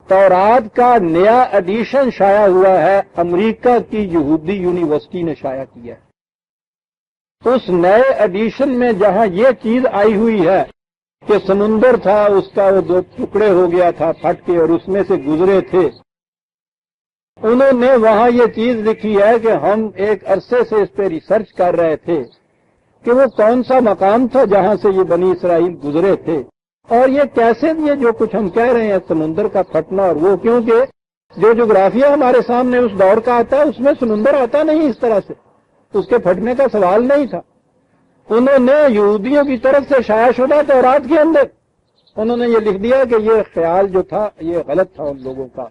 تورات کا نیا ایڈیشن شائع ہوا ہے، امریکہ کی یہودی یونیورسٹی نے شائع کیا ہے۔ اس نئے ایڈیشن میں جہاں یہ چیز آئی ہوئی ہے کہ سمندر تھا اس کا وہ 2 ٹکڑے ہو گیا تھا پھٹ کے اور اس میں سے گزرے تھے. انہوں نے وہاں یہ چیز لکھی ہے کہ ہم ایک عرصے سے اس پہ ریسرچ کر رہے تھے کہ وہ کون سا مقام تھا جہاں سے یہ بنی اسرائیل گزرے تھے اور یہ کیسے یہ جو کچھ ہم کہہ رہے ہیں سمندر کا پھٹنا اور وہ، کیونکہ جو جغرافیہ ہمارے سامنے اس دور کا آتا ہے اس میں سمندر آتا نہیں اس طرح سے، اس کے پھٹنے کا سوال نہیں تھا. انہوں نے یہودیوں کی طرف سے شائع شدہ تورات کے اندر انہوں نے یہ لکھ دیا کہ یہ خیال جو تھا یہ غلط تھا ان لوگوں کا.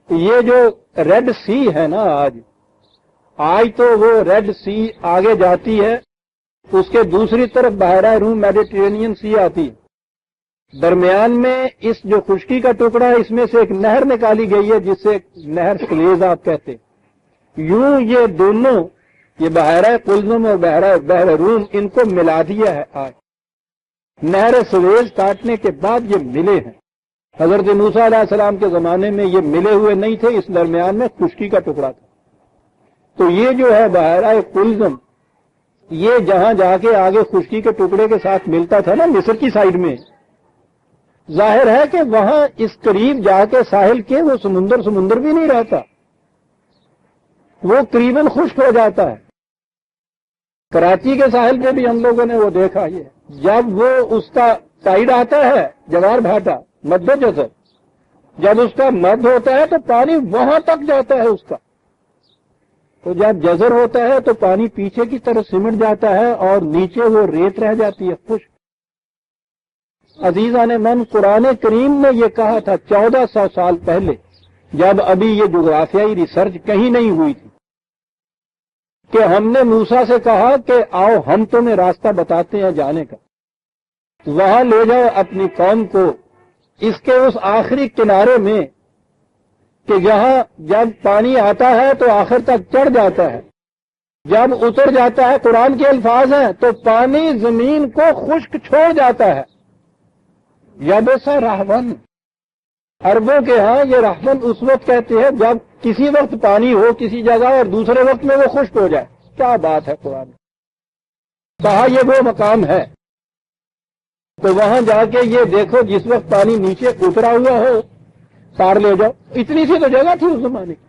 یہ جو ریڈ سی ہے نا آج تو وہ ریڈ سی آگے جاتی ہے، اس کے دوسری طرف بحیرہ روم میڈیٹرینین سی آتی ہے، درمیان میں اس جو خشکی کا ٹکڑا ہے اس میں سے ایک نہر نکالی گئی ہے جسے نہر سویز آپ کہتے ہیں. یوں یہ دونوں، یہ بحیرہ قلزم اور بحر روم، ان کو ملا دیا ہے آج. نہر سویز کاٹنے کے بعد یہ ملے ہیں. حضرت موسیٰ علیہ السلام کے زمانے میں یہ ملے ہوئے نہیں تھے، اس درمیان میں خشکی کا ٹکڑا تھا. تو یہ جو ہے بحیرہ قلزم، یہ جہاں جا کے آگے خشکی کے ٹکڑے کے ساتھ ملتا تھا نا مصر کی سائیڈ میں، ظاہر ہے کہ وہاں اس قریب جا کے ساحل کے وہ سمندر بھی نہیں رہتا، وہ قریباً خشک ہو جاتا ہے. کراچی کے ساحل پہ بھی ہم لوگوں نے وہ دیکھا، یہ جب وہ اس کا سائڈ آتا ہے جوار بھاٹا مد جزر، جب اس کا مد ہوتا ہے تو پانی وہاں تک جاتا ہے اس کا، تو جب جزر ہوتا ہے تو پانی پیچھے کی طرف سمٹ جاتا ہے اور نیچے وہ ریت رہ جاتی ہے خشک. عزیزان من، قرآن کریم نے یہ کہا تھا 1400 سال پہلے، جب ابھی یہ جغرافیائی ریسرچ کہیں نہیں ہوئی تھی، کہ ہم نے موسیٰ سے کہا کہ آؤ ہم تمہیں راستہ بتاتے ہیں جانے کا، وہاں لے جاؤ اپنی قوم کو اس کے اس آخری کنارے میں کہ جہاں جب پانی آتا ہے تو آخر تک چڑھ جاتا ہے، جب اتر جاتا ہے قرآن کے الفاظ ہیں تو پانی زمین کو خشک چھوڑ جاتا ہے. یبسا رہون، عربوں کے ہاں یہ رہون اس وقت کہتے ہیں جب کسی وقت پانی ہو کسی جگہ اور دوسرے وقت میں وہ خشک ہو جائے. کیا بات ہے، قرآن کہا یہ وہ مقام ہے. تو وہاں جا کے یہ دیکھو جس وقت پانی نیچے اترا ہوا ہو پار لے جاؤ. اتنی سی تو جگہ تھی اس زمانے کی.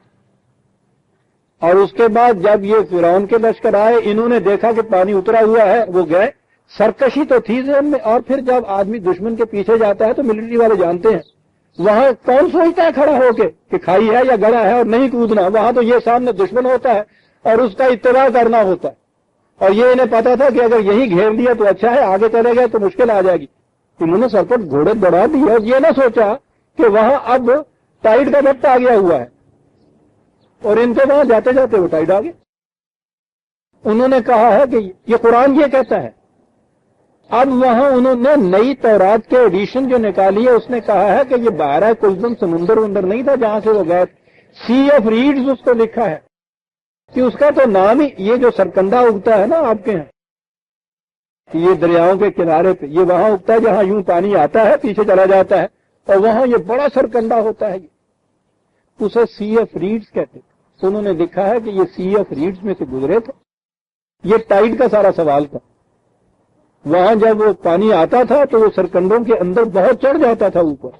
اور اس کے بعد جب یہ فرعون کے لشکر آئے، انہوں نے دیکھا کہ پانی اترا ہوا ہے، وہ گئے. سرکشی تو تھی ذہن میں، اور پھر جب آدمی دشمن کے پیچھے جاتا ہے تو ملٹری والے جانتے ہیں وہاں کون سوچتا ہے کھڑا ہو کے کہ کھائی ہے یا گڑا ہے اور نہیں کودنا. وہاں تو یہ سامنے دشمن ہوتا ہے اور اس کا اتباع کرنا ہوتا ہے. اور یہ انہیں پتا تھا کہ اگر یہی گھیر دیا تو اچھا ہے، آگے چلے گئے تو مشکل آ جائے گی. انہوں نے سر پر گھوڑے بڑھا دیے اور یہ نہ سوچا کہ وہاں اب ٹائڈ کا وقت آ گیا ہوا ہے اور ان کے وہاں جاتے جاتے وہ ٹائڈ آ گئے. انہوں نے کہا ہے کہ یہ قرآن یہ کہتا ہے. اب وہاں انہوں نے نئی تورات کے ایڈیشن جو نکالی ہے اس نے کہا ہے کہ یہ بحیرہ قلزم سمندر نہیں تھا جہاں سے وہ گئے، سی آف ریڈز اس کو لکھا ہے کہ اس کا تو نام ہی، یہ جو سرکندہ اگتا ہے نا آپ کے یہاں، یہ دریاؤں کے کنارے پہ یہ وہاں اگتا ہے جہاں یوں پانی آتا ہے پیچھے چلا جاتا ہے اور وہاں یہ بڑا سرکندہ ہوتا ہے، اسے سی آف ریڈز کہتے. تو انہوں نے لکھا ہے کہ یہ سی آف ریڈز میں سے گزرے تھے. یہ ٹائڈ کا سارا سوال تھا. وہاں جب وہ پانی آتا تھا تو وہ سرکنڈوں کے اندر بہت چڑھ جاتا تھا، اوپر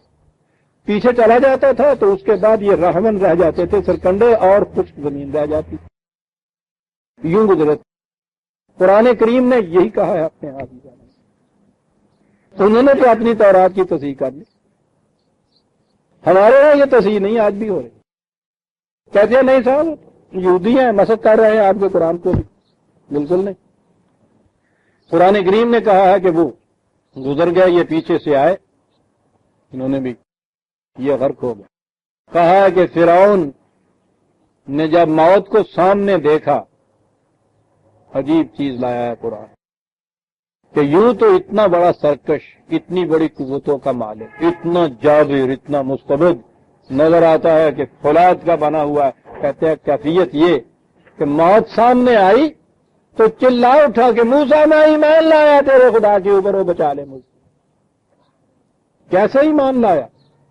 پیچھے چلا جاتا تھا تو اس کے بعد یہ رہون رہ جاتے تھے سرکنڈے اور خشک زمین رہ جاتی. یوں گزرے. قرآن کریم نے یہی کہا ہے اپنے آپ ہی. انہوں نے تو اپنی تورات کی تصحیح کر لی. ہمارے یہاں یہ تصحیح نہیں آج بھی ہو رہی. کہتے ہیں نہیں صاحب یہودی ہیں مسخ کر رہے ہیں آپ کے قرآن کو بھی. بالکل نہیں. قرآن کریم نے کہا ہے کہ وہ گزر گئے، یہ پیچھے سے آئے، انہوں نے بھی یہ غرق ہو گیا. کہا ہے کہ فرعون نے جب موت کو سامنے دیکھا، عجیب چیز لایا ہے قرآن، کہ یوں تو اتنا بڑا سرکش، اتنی بڑی قوتوں کا مالک، اتنا جابر، اتنا مستبد نظر آتا ہے کہ فولاد کا بنا ہوا ہے. کہتے ہیں کیفیت یہ کہ موت سامنے آئی تو چلا اٹھا کہ موسیٰ میں ایمان لایا تیرے خدا کے اوپر، وہ بچا لے مجھ سے. کیسے ایمان لایا؟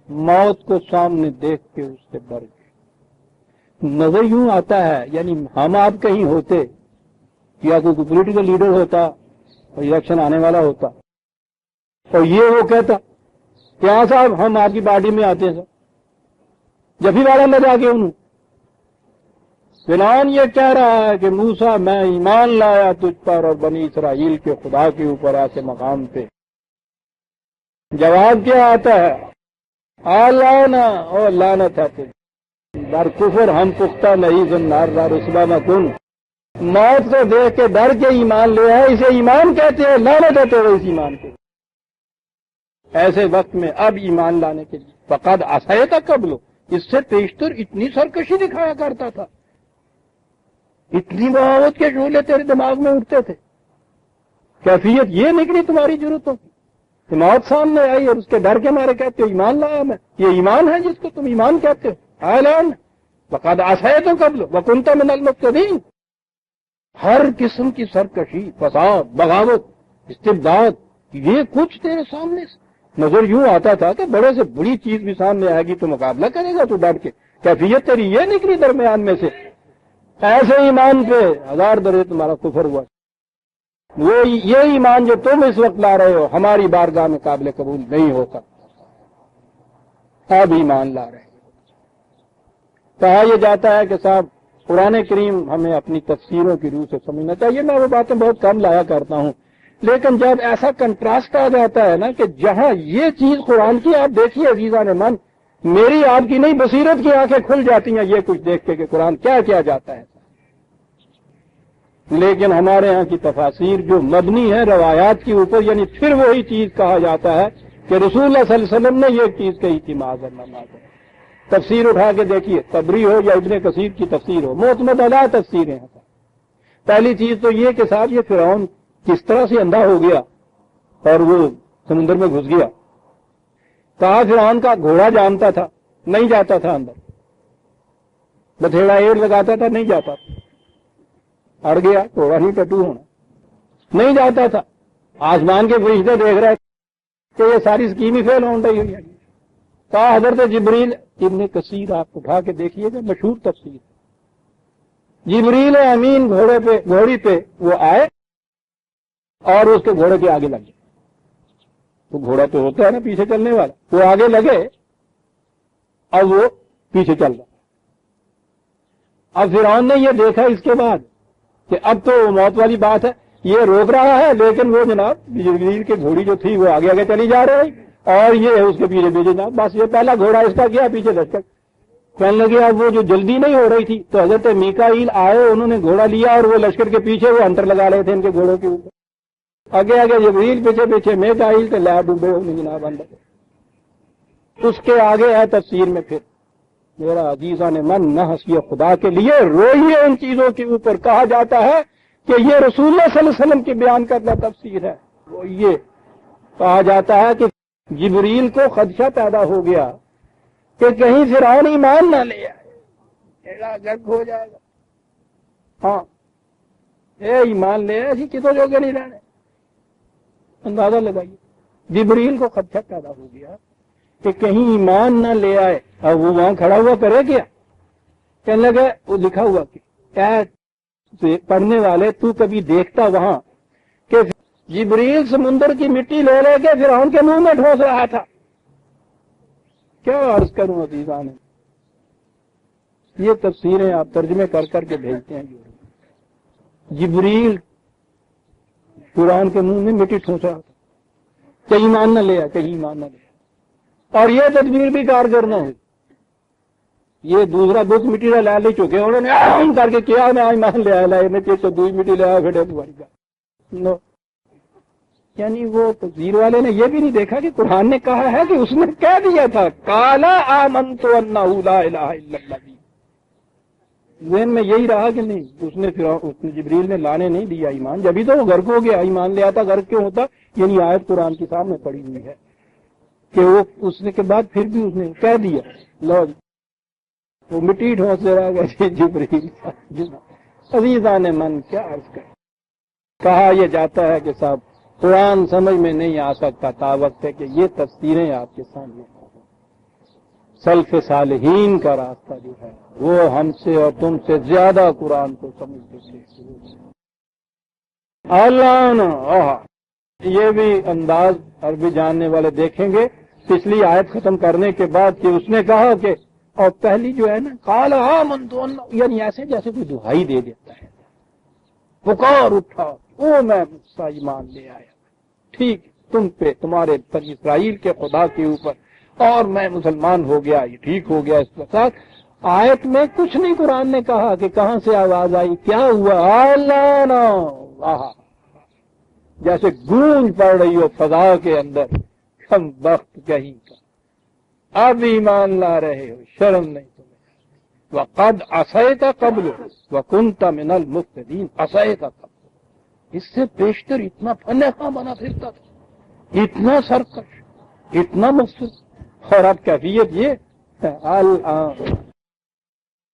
موت کو سامنے دیکھ کے اس سے ڈر گئے. نظر یوں آتا ہے یعنی ہم آپ کہیں ہوتے یا کوئی پولیٹیکل لیڈر ہوتا اور الیکشن آنے والا ہوتا اور یہ وہ کہتا کہ ہاں صاحب ہم آپ کی پارٹی میں آتے ہیں صاحب، جب بھی والا لگا کے انہوں فرعون یہ کہہ رہا ہے کہ موسیٰ میں ایمان لایا تجھ پر اور بنی اسرائیل کے خدا کے اوپر ایسے مقام پہ. جواب کیا آتا ہے؟ آلانا اور لعنت ہے تجھ در کفر ہم پختہ نہیں زنار در رسوا مکن. موت کو دیکھ کے ڈر کے ایمان لے آئے، اسے ایمان کہتے ہیں، لعنت ہے تیرے اس ایمان کے. ایسے وقت میں اب ایمان لانے کے لیے فقد عصیت قبل، اس سے پیشتر اتنی سرکشی دکھایا کرتا تھا، اتنی بغاوت کے شعلے تیرے دماغ میں اٹھتے تھے. کیفیت یہ نکلی تمہاری ضرورتوں کی کہ موت سامنے آئی اور اس کے ڈر کے مارے کہتے ہو ایمان لایا میں. یہ ایمان ہے جس کو تم ایمان کہتے ہو؟ اعلان فقد عصیت قبل وکنت من المفسدین. ہر قسم کی سرکشی، فساد، بغاوت، استبداد، یہ کچھ تیرے سامنے نظر یوں آتا تھا کہ بڑے سے بڑی چیز بھی سامنے آئے گی تو مقابلہ کرے گا تو ڈر کے. کیفیت تیری یہ نکلی درمیان میں سے. ایسے ایمان پہ 1000 درجے تمہارا کفر ہوا. وہ یہ ایمان جو تم اس وقت لا رہے ہو ہماری بارگاہ میں قابل قبول نہیں ہو سکتا. اب ایمان لا رہے ہیں. کہا یہ جاتا ہے کہ صاحب قرآن کریم ہمیں اپنی تفسیروں کی روح سے سمجھنا چاہیے. میں وہ باتیں بہت کم لایا کرتا ہوں، لیکن جب ایسا کنٹراسٹ آ جاتا ہے نا کہ جہاں یہ چیز قرآن کی، آپ دیکھیے عزیزان من، میری آپ کی نہیں بصیرت کی آنکھیں کھل جاتی ہیں یہ کچھ دیکھ کے کہ قرآن کیا کیا جاتا ہے. لیکن ہمارے ہاں کی تفاسیر جو مبنی ہے روایات کے اوپر، یعنی پھر وہی چیز کہا جاتا ہے کہ رسول اللہ صلی اللہ علیہ وسلم نے یہ چیز کہی تھی. معاذ تفسیر اٹھا کے دیکھیے، طبری ہو یا ابن کثیر کی تفسیر ہو، معتمد علیہ تفسیریں ہیں. پہلی چیز تو یہ کہ صاحب یہ فرعون کس طرح سے اندھا ہو گیا اور وہ سمندر میں گھس گیا. کہا فرعون کا گھوڑا جانتا تھا، نہیں جاتا تھا اندر. بتھیڑا ایڑ لگاتا تھا، نہیں جاتا تھا. اڑ گیا، گھوڑا نہیں ٹٹو ہونا، نہیں جاتا تھا. آسمان کے فرشتے دیکھ رہے کہ یہ ساری اسکیم ہی فیل ہو رہی ہے. کہا حضرت جبریل، ابن کثیر آپ اٹھا کے دیکھیے گا، مشہور تفسیر. جبریل امین گھوڑی پہ وہ آئے اور اس کے گھوڑے کے آگے لگے. تو گھوڑا تو ہوتا ہے نا پیچھے چلنے والا، وہ آگے لگے اور وہ پیچھے چل رہا. اب فرعون نے یہ دیکھا اس کے بعد کہ اب تو موت والی بات ہے، یہ روک رہا ہے، لیکن وہ جناب جبریل کی گھوڑی جو تھی وہ آگے آگے چلی جا رہی اور یہ اس کے پیچھے پیچھے جناب. بس یہ پہلا گھوڑا اس کا کیا پیچھے لشکر. کہنے لگے اب وہ جو جلدی نہیں ہو رہی تھی تو حضرت میکائیل آئے، انہوں نے گھوڑا لیا اور وہ لشکر کے پیچھے وہ انتر لگا رہے تھے ان کے گھوڑوں کے اوپر. آگے آگے جبریل، پیچھے پیچھے میکائیل، تو لا ڈوبے ہونے جناب اندر. اس کے آگے ہے تفسیر میں پھر میرا عزیزان من نہ ہنسیے خدا کے لیے، روئیے ان چیزوں کے اوپر. کہا جاتا ہے کہ یہ رسول اللہ صلی اللہ علیہ وسلم کی بیان کردہ تفسیر ہے. وہ یہ کہا جاتا ہے کہ جبریل کو خدشہ پیدا ہو گیا کہ کہیں فرعون ایمان نہ لے آئے، گرک ہو جائے گا. ہاں اے ایمان لے آئے اسی کتوں جو کہ نہیں رہنے. اندازہ لگائیے، جبریل کو خدشہ پیدا ہو گیا کہ کہیں ایمان نہ لے آئے. اب وہ وہاں کھڑا ہوا کرے کیا؟ کہنے لگا وہ لکھا ہوا کہ پڑھنے والے تو کبھی دیکھتا وہاں کہ جبریل سمندر کی مٹی لے لے کے فرعون کے منہ میں ٹھوس رہا تھا. کیا عرض کروں عزیزان، یہ تفسیریں آپ ترجمے کر کر کے بھیجتے ہیں. جبریل فرعون کے منہ میں مٹی ٹھوس رہا تھا، کہیں ایمان نہ لے آئے، کہیں ایمان نہ لے آئے. اور یہ تدبیر بھی کارگر نہ ہوئی. یہ دوسرا بت مٹی لا لے چکے، انہوں نے عام کر کے کیا میں ایمان لے آیا، لائے تو دوسری مٹی لے آیا پھر تمہاری کا. یعنی وہ تفسیر والے نے یہ بھی نہیں دیکھا کہ قرآن نے کہا ہے کہ اس نے کہہ دیا تھا کالا آمنت انہ لا الہ الا اللہ. ذہن میں یہی رہا کہ نہیں، اس نے جبریل نے لانے نہیں دیا ایمان. جبھی تو وہ غرق ہو گیا. ایمان لے آتا غرق کیوں ہوتا؟ یعنی آیت قرآن کے سامنے پڑی ہوئی ہے کہ وہ اس نے کے بعد پھر بھی اس نے کہہ دیا لو وہ مٹی ٹھونس دے رہا گیا جبریل. عزیزان من کیا عرض کر. کہا یہ جاتا ہے کہ صاحب قرآن سمجھ میں نہیں آ سکتا تا وقت ہے کہ یہ تفسیریں آپ کے سامنے. سلف صالحین کا راستہ جو ہے وہ ہم سے اور تم سے زیادہ قرآن کو سمجھتے تھے. اللہ یہ بھی انداز عربی جاننے والے دیکھیں گے پچھلی آیت ختم کرنے کے بعد کہ اس نے کہا کہ اور پہلی جو ہے نا قال آمنت یعنی ایسے جیسے کوئی دہائی دے دیتا ہے، پکار اٹھا او میں ایمان لے آیا، ٹھیک تم پہ تمہارے بنی اسرائیل کے خدا کے اوپر اور میں مسلمان ہو گیا، یہ ٹھیک ہو گیا۔ اس کے ساتھ آیت میں کچھ نہیں قرآن نے کہا کہ کہاں سے آواز آئی، کیا ہوا، اللہ جیسے گونج پڑ رہی ہو فضا کے اندر، کم وقت کہیں کا اب ایمان لا رہے ہو، شرم نہیں تمہیں، وقد عصیت قبل وکنت من المفسدین، عصیت قبل، اس سے بیشتر اتنا فنخواہ بنا پھرتا تھا، اتنا سرکش، اتنا مفسد، اور اب کیفیت یہ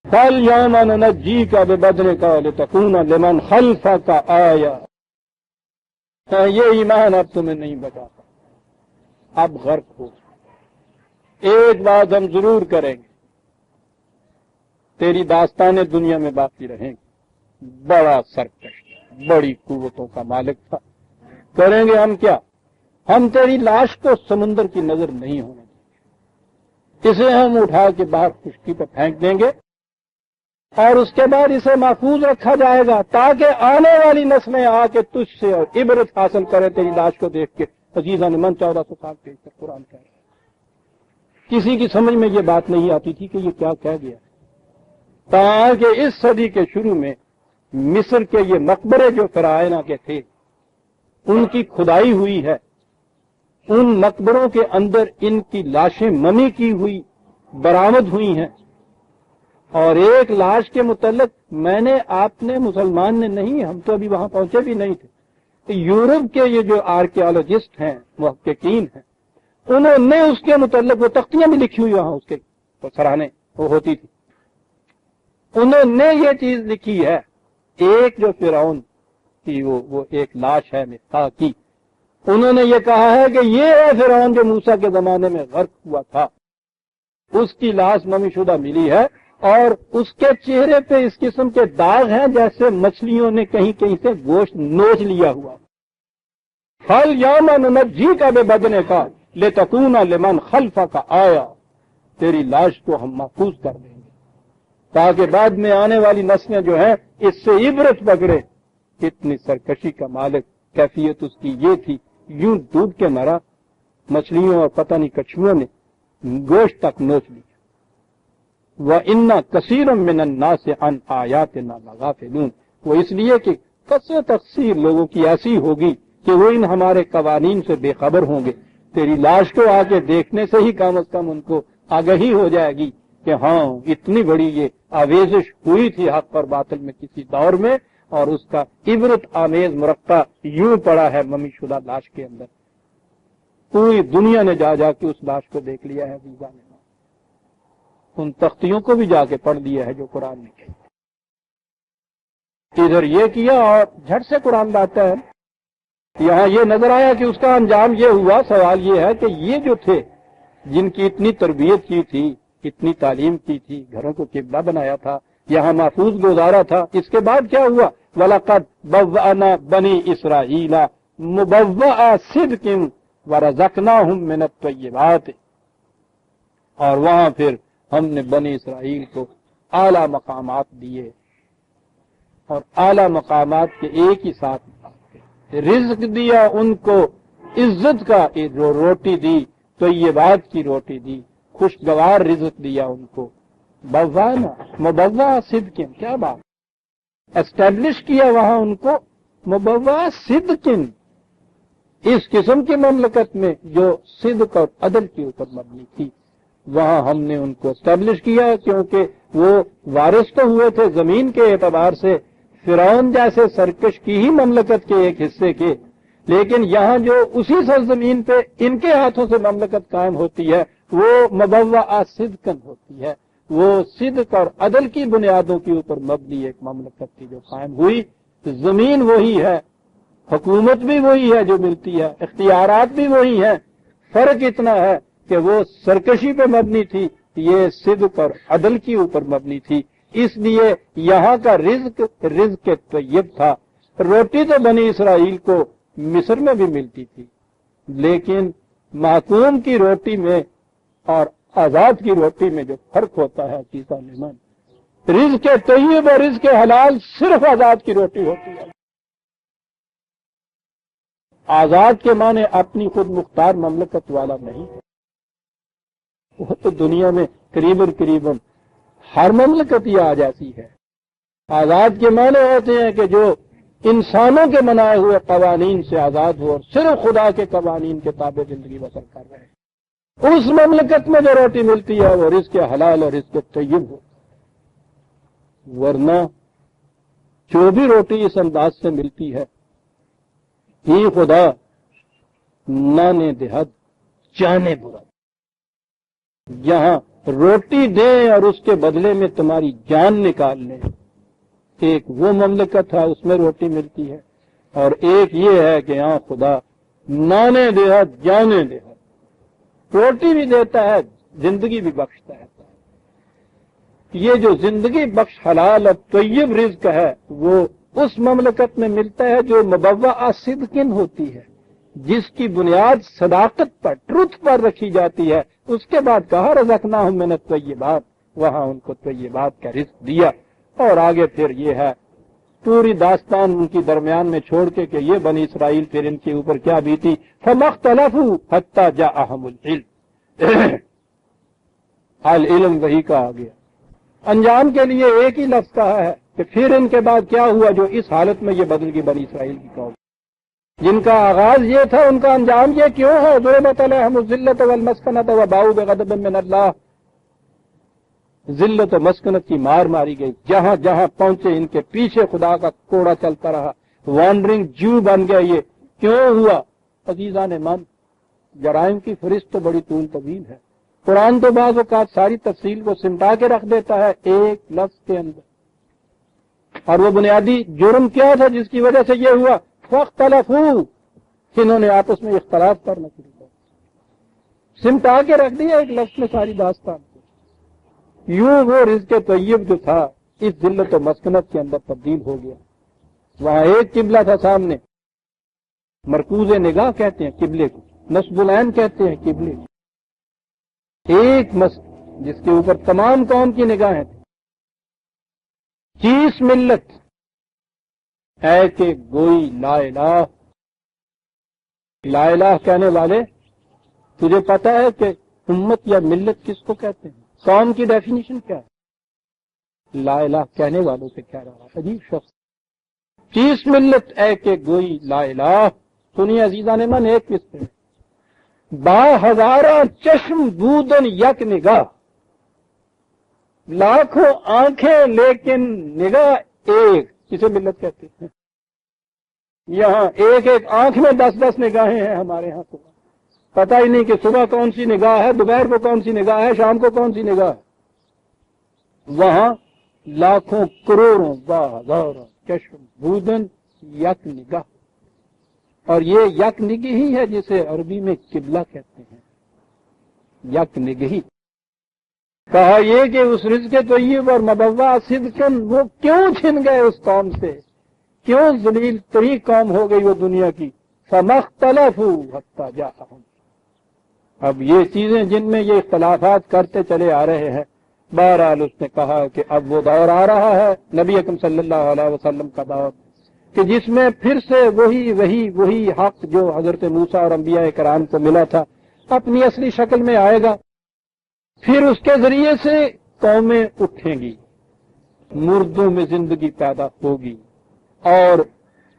فَالْيَوْمَ نُنَجِّيكَ بِبَدْنِكَ لِتَكُونَ لِمَنْ خَلْفَكَ آیَةً، یہ ایمان اب تمہیں نہیں بتاتا، اب غرق ہو۔ ایک بات ہم ضرور کریں گے، تیری داستانیں دنیا میں باقی رہیں گی، بڑا سرکش، بڑی قوتوں کا مالک تھا، کریں گے ہم کیا، ہم تیری لاش کو سمندر کی نظر نہیں ہونے دیں گے، اسے ہم اٹھا کے باہر خشکی پہ پھینک دیں گے اور اس کے بعد اسے محفوظ رکھا جائے گا تاکہ آنے والی نسلیں آ کے تجھ سے اور عبرت حاصل کرے تیری لاش کو دیکھ کے۔ عزیزان من 1400 سال کے قرآن کہہ رہا ہے، کسی کی سمجھ میں یہ بات نہیں آتی تھی کہ یہ کیا کہہ گیا، تاکہ اس صدی کے شروع میں مصر کے یہ مقبرے جو فرعونہ کے تھے ان کی کھدائی ہوئی ہے، ان مقبروں کے اندر ان کی لاشیں ممی کی ہوئی برآمد ہوئی ہیں، اور ایک لاش کے متعلق میں نے، آپ نے، مسلمان نے نہیں، ہم تو ابھی وہاں پہنچے بھی نہیں تھے، یورپ کے یہ جو آرکیالوجسٹ ہیں، محققین ہیں، انہوں نے اس کے متعلق وہ تختیاں بھی لکھی ہوئی وہاں اس کے سراہنے وہ ہوتی تھی، انہوں نے یہ چیز لکھی ہے، ایک جو فرعون کی وہ ایک لاش ہے مفتاح کی، انہوں نے یہ کہا ہے کہ یہ ہے فرعون جو موسیٰ کے زمانے میں غرق ہوا تھا، اس کی لاش ممی شدہ ملی ہے، اور اس کے چہرے پہ اس قسم کے داغ ہیں جیسے مچھلیوں نے کہیں کہیں سے گوشت نوچ لیا ہوا۔ فَالْيَوْمَ نُنَجِّيكَ بِبَدْنِكَ لِتَكُونَ لِمَنْ خَلْفَكَ آیَةً، تیری لاش کو ہم محفوظ کر دیں گے تاکہ بعد میں آنے والی نسلیں جو ہیں اس سے عبرت پکڑے۔ اتنی سرکشی کا مالک، کیفیت اس کی یہ تھی، یوں دودھ کے مرا، مچھلیوں اور پتہ نہیں کچھوؤں نے گوشت تک نوچ لیا۔ وَإِنَّ كَثِيرًا مِّنَ النَّاسِ عَنْ آيَاتِنَا لَغَافِلُونَ، وہ اس لیے کہ کثرت تقصیر لوگوں کی ایسی ہوگی کہ وہ ان ہمارے قوانین سے بے خبر ہوں گے۔ تیری لاش کو آ کے دیکھنے سے ہی کم از کم ان کو آگہی ہو جائے گی کہ ہاں اتنی بڑی یہ آویزش ہوئی تھی حق اور باطل میں کسی دور میں، اور اس کا عبرت آمیز مرقع یوں پڑا ہے ممی شدہ لاش کے اندر۔ پوری دنیا نے جا جا کے اس لاش کو دیکھ لیا ہے، ویزا نے ان تختیوں کو بھی جا کے پڑھ لیا ہے جو قرآن نے کہی، ادھر یہ کیا اور جھٹ سے قرآن لاتا ہے۔ یہاں یہ نظر آیا کہ اس کا انجام یہ ہوا۔ سوال یہ ہے کہ یہ جو تھے جن کی اتنی تربیت کی تھی، اتنی تعلیم کی تھی، گھروں کو قبلہ بنایا تھا، یہاں محفوظ گزارا تھا، اس کے بعد کیا ہوا؟ وَلَقَدْ بَوَّأْنَا بَنِي إِسْرَائِيلَ مُبَوَّأَ صِدْقٍ وَرَزَقْنَاهُمْ مِنَ الطَّيِّبَاتِ، اور وہاں پھر ہم نے بنی اسرائیل کو اعلیٰ مقامات دیے، اور اعلیٰ مقامات کے ایک ہی ساتھ رزق دیا ان کو، عزت کا جو روٹی دی، طیبات کی روٹی دی، خوشگوار رزق دیا ان کو۔ بوانا مبوا صدقن، کیا بات، اسٹیبلش کیا وہاں ان کو مبوا صدقن، اس قسم کی مملکت میں جو صدق اور عدل کے اوپر مبنی تھی، وہاں ہم نے ان کو اسٹیبلش کیا، کیونکہ وہ وارث تو ہوئے تھے زمین کے اعتبار سے فرعون جیسے سرکش کی ہی مملکت کے ایک حصے کے، لیکن یہاں جو اسی سرزمین پہ ان کے ہاتھوں سے مملکت قائم ہوتی ہے وہ مبوعہ صدقن ہوتی ہے، وہ صدق اور عدل کی بنیادوں کے اوپر مبنی ایک مملکت کی جو قائم ہوئی۔ زمین وہی ہے، حکومت بھی وہی ہے جو ملتی ہے، اختیارات بھی وہی ہیں، فرق اتنا ہے کہ وہ سرکشی پہ مبنی تھی، یہ صدق اور عدل کے اوپر مبنی تھی، اس لیے یہاں کا رزق طیب تھا۔ روٹی تو بنی اسرائیل کو مصر میں بھی ملتی تھی، لیکن محکوم کی روٹی میں اور آزاد کی روٹی میں جو فرق ہوتا ہے عزیز عالمان، رزق طیب اور رزق حلال صرف آزاد کی روٹی ہوتی ہے۔ آزاد کے معنی اپنی خود مختار مملکت والا نہیں ہے، وہ تو دنیا میں قریباً ہر مملکت یہ آ جاتی ہے۔ آزاد کے معنی ہوتے ہیں کہ جو انسانوں کے بنائے ہوئے قوانین سے آزاد ہو اور صرف خدا کے قوانین کے تابع زندگی بسر کر رہے، اس مملکت میں جو روٹی ملتی ہے وہ رزق حلال اور رزق طیب ہو، ورنہ جو بھی روٹی اس انداز سے ملتی ہے، ہی خدا نانے دہد جانے برا، یہاں روٹی دیں اور اس کے بدلے میں تمہاری جان نکال لیں۔ ایک وہ مملکت ہے اس میں روٹی ملتی ہے، اور ایک یہ ہے کہ یہاں خدا نانے دہد جانے دہد، روٹی بھی دیتا ہے زندگی بھی بخشتا ہے۔ یہ جو زندگی بخش حلال اور طیب رزق ہے وہ اس مملکت میں ملتا ہے جو مبوّع صدقن ہوتی ہے، جس کی بنیاد صداقت پر، ٹروتھ پر رکھی جاتی ہے۔ اس کے بعد کہا رزقناہم من الطیبات، وہاں ان کو طیبات کا رزق دیا، اور آگے پھر یہ ہے پوری داستان ان کی درمیان میں چھوڑ کے کہ یہ بنی اسرائیل پھر ان کے اوپر کیا بیتی، فما اختلفوا حتی جاءہم العلم، العلم وہی کا آ گیا۔ انجام کے لیے ایک ہی لفظ کہا ہے کہ پھر ان کے بعد کیا ہوا جو اس حالت میں یہ بدل گئی بنی اسرائیل کی قوم، جن کا آغاز یہ تھا ان کا انجام یہ کیوں ہے؟ ضربت علیہم الذلۃ والمسکنۃ وباؤوا بغضب من اللہ، ذلت و مسکنت کی مار ماری گئی، جہاں جہاں پہنچے ان کے پیچھے خدا کا کوڑا چلتا رہا، وانڈرنگ جو بن گیا۔ یہ کیوں ہوا؟ عزیزان من، جرائم کی فہرست تو بڑی طول طویل ہے، قرآن تو بعض اوقات ساری تفصیل کو سمٹا کے رکھ دیتا ہے ایک لفظ کے اندر، اور وہ بنیادی جرم کیا تھا جس کی وجہ سے یہ ہوا؟ فاختلفوا، انہوں نے آپس میں اختلاف کرنا شروع کر، سمٹا کے رکھ دیا ایک لفظ میں ساری داستان کو۔ یوں وہ رزق طیب جو تھا اس ذلت و مسکنت کے اندر تبدیل ہو گیا۔ وہاں ایک قبلہ تھا سامنے، مرکوز نگاہ کہتے ہیں قبلے کو، نصب العین کہتے ہیں قبلے کو، ایک مسجد جس کے اوپر تمام قوم کی نگاہیں تھیں، 30 ملت، ہے کہ گوئی لا الہ، لا الہ کہنے والے، تجھے پتا ہے کہ امت یا ملت کس کو کہتے ہیں؟ قوم کی ڈیفینیشن کیا ہے؟ لا الہ کہنے والوں سے کہہ رہا ہے، عجیب شخص۔ 30 ملت ہے کہ گوئی لا الہ، سنیے عزیزان من ایک قسم، با ہزارہ چشم بودن یک نگاہ، لاکھوں آنکھیں لیکن نگاہ ایک، کسے ملت کہتے ہیں؟ یہاں ایک ایک آنکھ میں 10 نگاہیں ہیں ہمارے ہاں تو پتہ ہی نہیں کہ صبح کون سی نگاہ ہے، دوپہر کو کون سی نگاہ ہے، شام کو کون سی نگاہ ہے۔ وہاں لاکھوں کروڑوں با ہزاروں چشم بودن یک نگاہ، اور یہ یک نگہی ہے جسے عربی میں قبلہ کہتے ہیں، یک نگہی۔ کہا یہ کہ اس رزق طیب اور مبوّع صدقن وہ کیوں چھن گئے اس قوم سے، کیوں ذلیل ترین قوم ہو گئی وہ دنیا کی؟ فما اختلفوا حتی جاءہم، اب یہ چیزیں جن میں یہ اختلافات کرتے چلے آ رہے ہیں، بہرحال اس نے کہا کہ اب وہ دور آ رہا ہے نبی اکرم صلی اللہ علیہ وسلم کا دور، کہ جس میں پھر سے وہی حق جو حضرت موسیٰ اور انبیاء کرام کو ملا تھا اپنی اصلی شکل میں آئے گا، پھر اس کے ذریعے سے قومیں اٹھیں گی، مردوں میں زندگی پیدا ہوگی، اور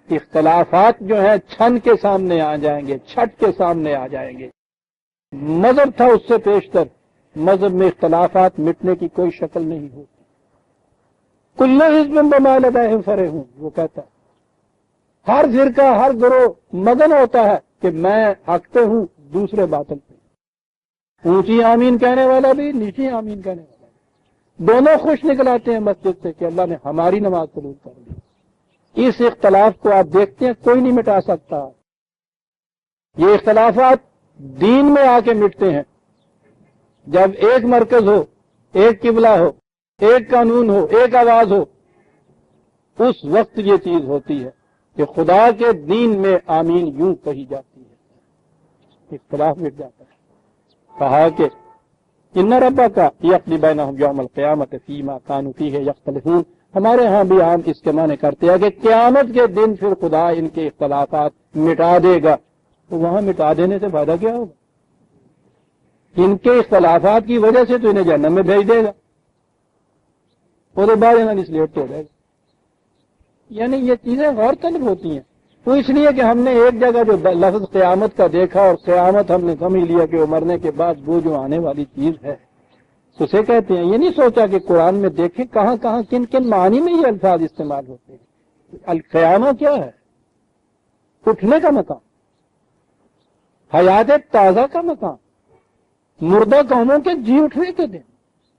اختلافات جو ہیں چھن کے سامنے آ جائیں گے، چھٹ کے سامنے آ جائیں گے۔ مذہب تھا اس سے پیشتر، مذہب میں اختلافات مٹنے کی کوئی شکل نہیں ہوتی۔ کل حزب بما لدیہم فرحون، وہ کہتا ہے ہر فرقہ ہر گروہ مگن ہوتا ہے کہ میں حق پہ ہوں، دوسرے باطل پہ، اونچی آمین کہنے والا بھی، نیچی آمین کہنے والا بھی، دونوں خوش نکل آتے ہیں مسجد سے کہ اللہ نے ہماری نماز قبول کر لی۔ اس اختلاف کو آپ دیکھتے ہیں کوئی نہیں مٹا سکتا۔ یہ اختلافات دین میں آ کے مٹتے ہیں جب ایک مرکز ہو، ایک قبلہ ہو، ایک قانون ہو، ایک آواز ہو، اس وقت یہ چیز ہوتی ہے۔ کہ خدا کے دین میں آمین یوں کہی جاتی ہے، اختلاف مٹ جاتا ہے۔ کہا کہ ان ربک یقضی بینہم یوم القیامۃ فیما کانوا فیہ یختلفون، ہمارے ہاں بھی عام اس کے معنی کرتے ہیں کہ قیامت کے دن پھر خدا ان کے اختلافات مٹا دے گا۔ تو وہاں مٹا دینے سے فائدہ کیا ہوگا؟ ان کے اختلافات کی وجہ سے تو انہیں جہنم میں بھیج دے گا، اور بعد انہیں سلیٹ ہو جائے گا۔ یعنی یہ چیزیں غور طلب ہوتی ہیں۔ تو اس لیے کہ ہم نے ایک جگہ جو لفظ قیامت کا دیکھا اور قیامت ہم نے سمجھ لیا کہ وہ مرنے کے بعد وہ جو آنے والی چیز ہے اسے کہتے ہیں۔ یہ نہیں سوچا کہ قرآن میں دیکھیں کہاں کہاں کن کن معنی میں یہ الفاظ استعمال ہوتے ہیں۔ القیامہ کیا ہے؟ اٹھنے کا مقام، حیات تازہ کا مقام، مردہ قوموں کے جی اٹھنے کے دن،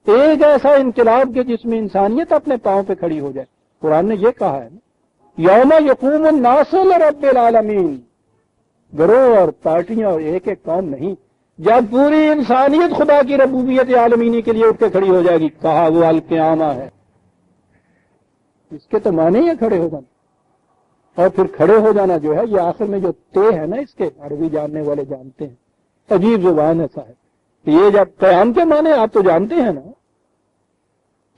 ایک ایسا انقلاب کے جس میں انسانیت اپنے پاؤں پہ کھڑی ہو جائے۔ قرآن نے یہ کہا ہے یوم یقوم الناس لرب العالمین، گروہ اور پارٹیاں اور ایک ایک قوم نہیں، جب پوری انسانیت خدا کی ربوبیت عالمینی کے لیے اٹھ کے کھڑی ہو جائے گی، کہا وہ القیامہ ہے۔ اس کے تو معنی ہے کھڑے ہو جانا، اور پھر کھڑے ہو جانا جو ہے یہ آخر میں جو تے ہے نا، اس کے عربی جاننے والے جانتے ہیں، عجیب زبان ہے صاحب۔ یہ جب قیام کے معنی آپ تو جانتے ہیں نا،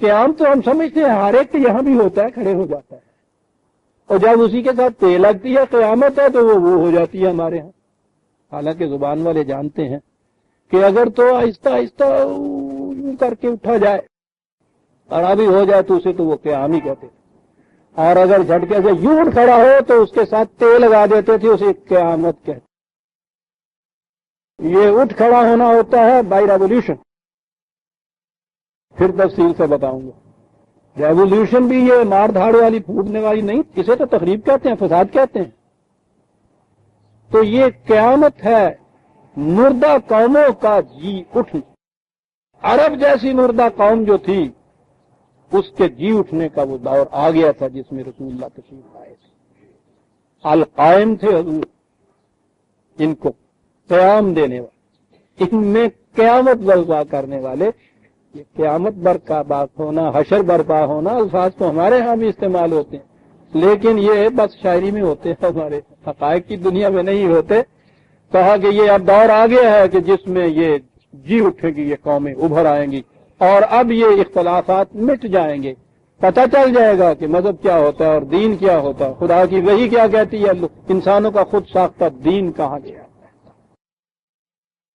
قیام تو ہم سمجھتے ہیں ہر ایک یہاں بھی ہوتا ہے، کھڑے ہو جاتا ہے، اور جب اسی کے ساتھ تے لگتی ہے قیامت ہے تو وہ ہو جاتی ہے ہمارے ہاں۔ حالانکہ زبان والے جانتے ہیں کہ اگر تو آہستہ آہستہ یوں کر کے اٹھا جائے، کھڑا بھی ہو جائے تو اسے تو وہ قیام ہی کہتے تھے، اور اگر جھٹکے سے یوں اٹھ کھڑا ہو تو اس کے ساتھ تے لگا دیتے تھے، اسے قیامت کہتے۔ یہ اٹھ کھڑا ہونا ہوتا ہے بائی ریولیوشن، پھر تفصیل سے بتاؤں گا۔ ریولیوشن بھی یہ مار دھاڑ والی پھوٹنے والی نہیں، اسے تو تخریب کہتے ہیں، فساد کہتے ہیں۔ تو یہ قیامت ہے مردہ قوموں کا جی اٹھنا۔ عرب جیسی مردہ قوم جو تھی اس کے جی اٹھنے کا وہ دور آ گیا تھا جس میں رسول اللہ تشریف لائے تھے۔ القائم تھے حضور، ان کو قیام دینے والے، ان میں قیامت برپا کرنے والے۔ یہ قیامت برپا ہونا، حشر برپا ہونا الفاظ تو ہمارے ہاں بھی استعمال ہوتے ہیں، لیکن یہ بس شاعری میں ہوتے ہیں، ہمارے حقائق کی دنیا میں نہیں ہوتے۔ کہا کہ یہ اب دور آ گیا ہے کہ جس میں یہ جی اٹھے گی، یہ قومیں ابھر آئیں گی، اور اب یہ اختلافات مٹ جائیں گے، پتہ چل جائے گا کہ مذہب کیا ہوتا ہے اور دین کیا ہوتا ہے، خدا کی وحی کیا کہتی ہے، انسانوں کا خود ساختہ دین کہاں گیا۔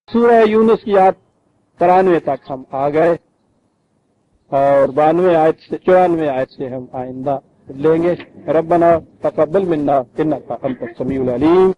سورہ یونس کی آیت 93 تک ہم آ گئے، اور 92 آیت سے 94 آیت سے ہم آئندہ لیں گے۔ ربنا تقبل منا انک انت السمیع العلیم۔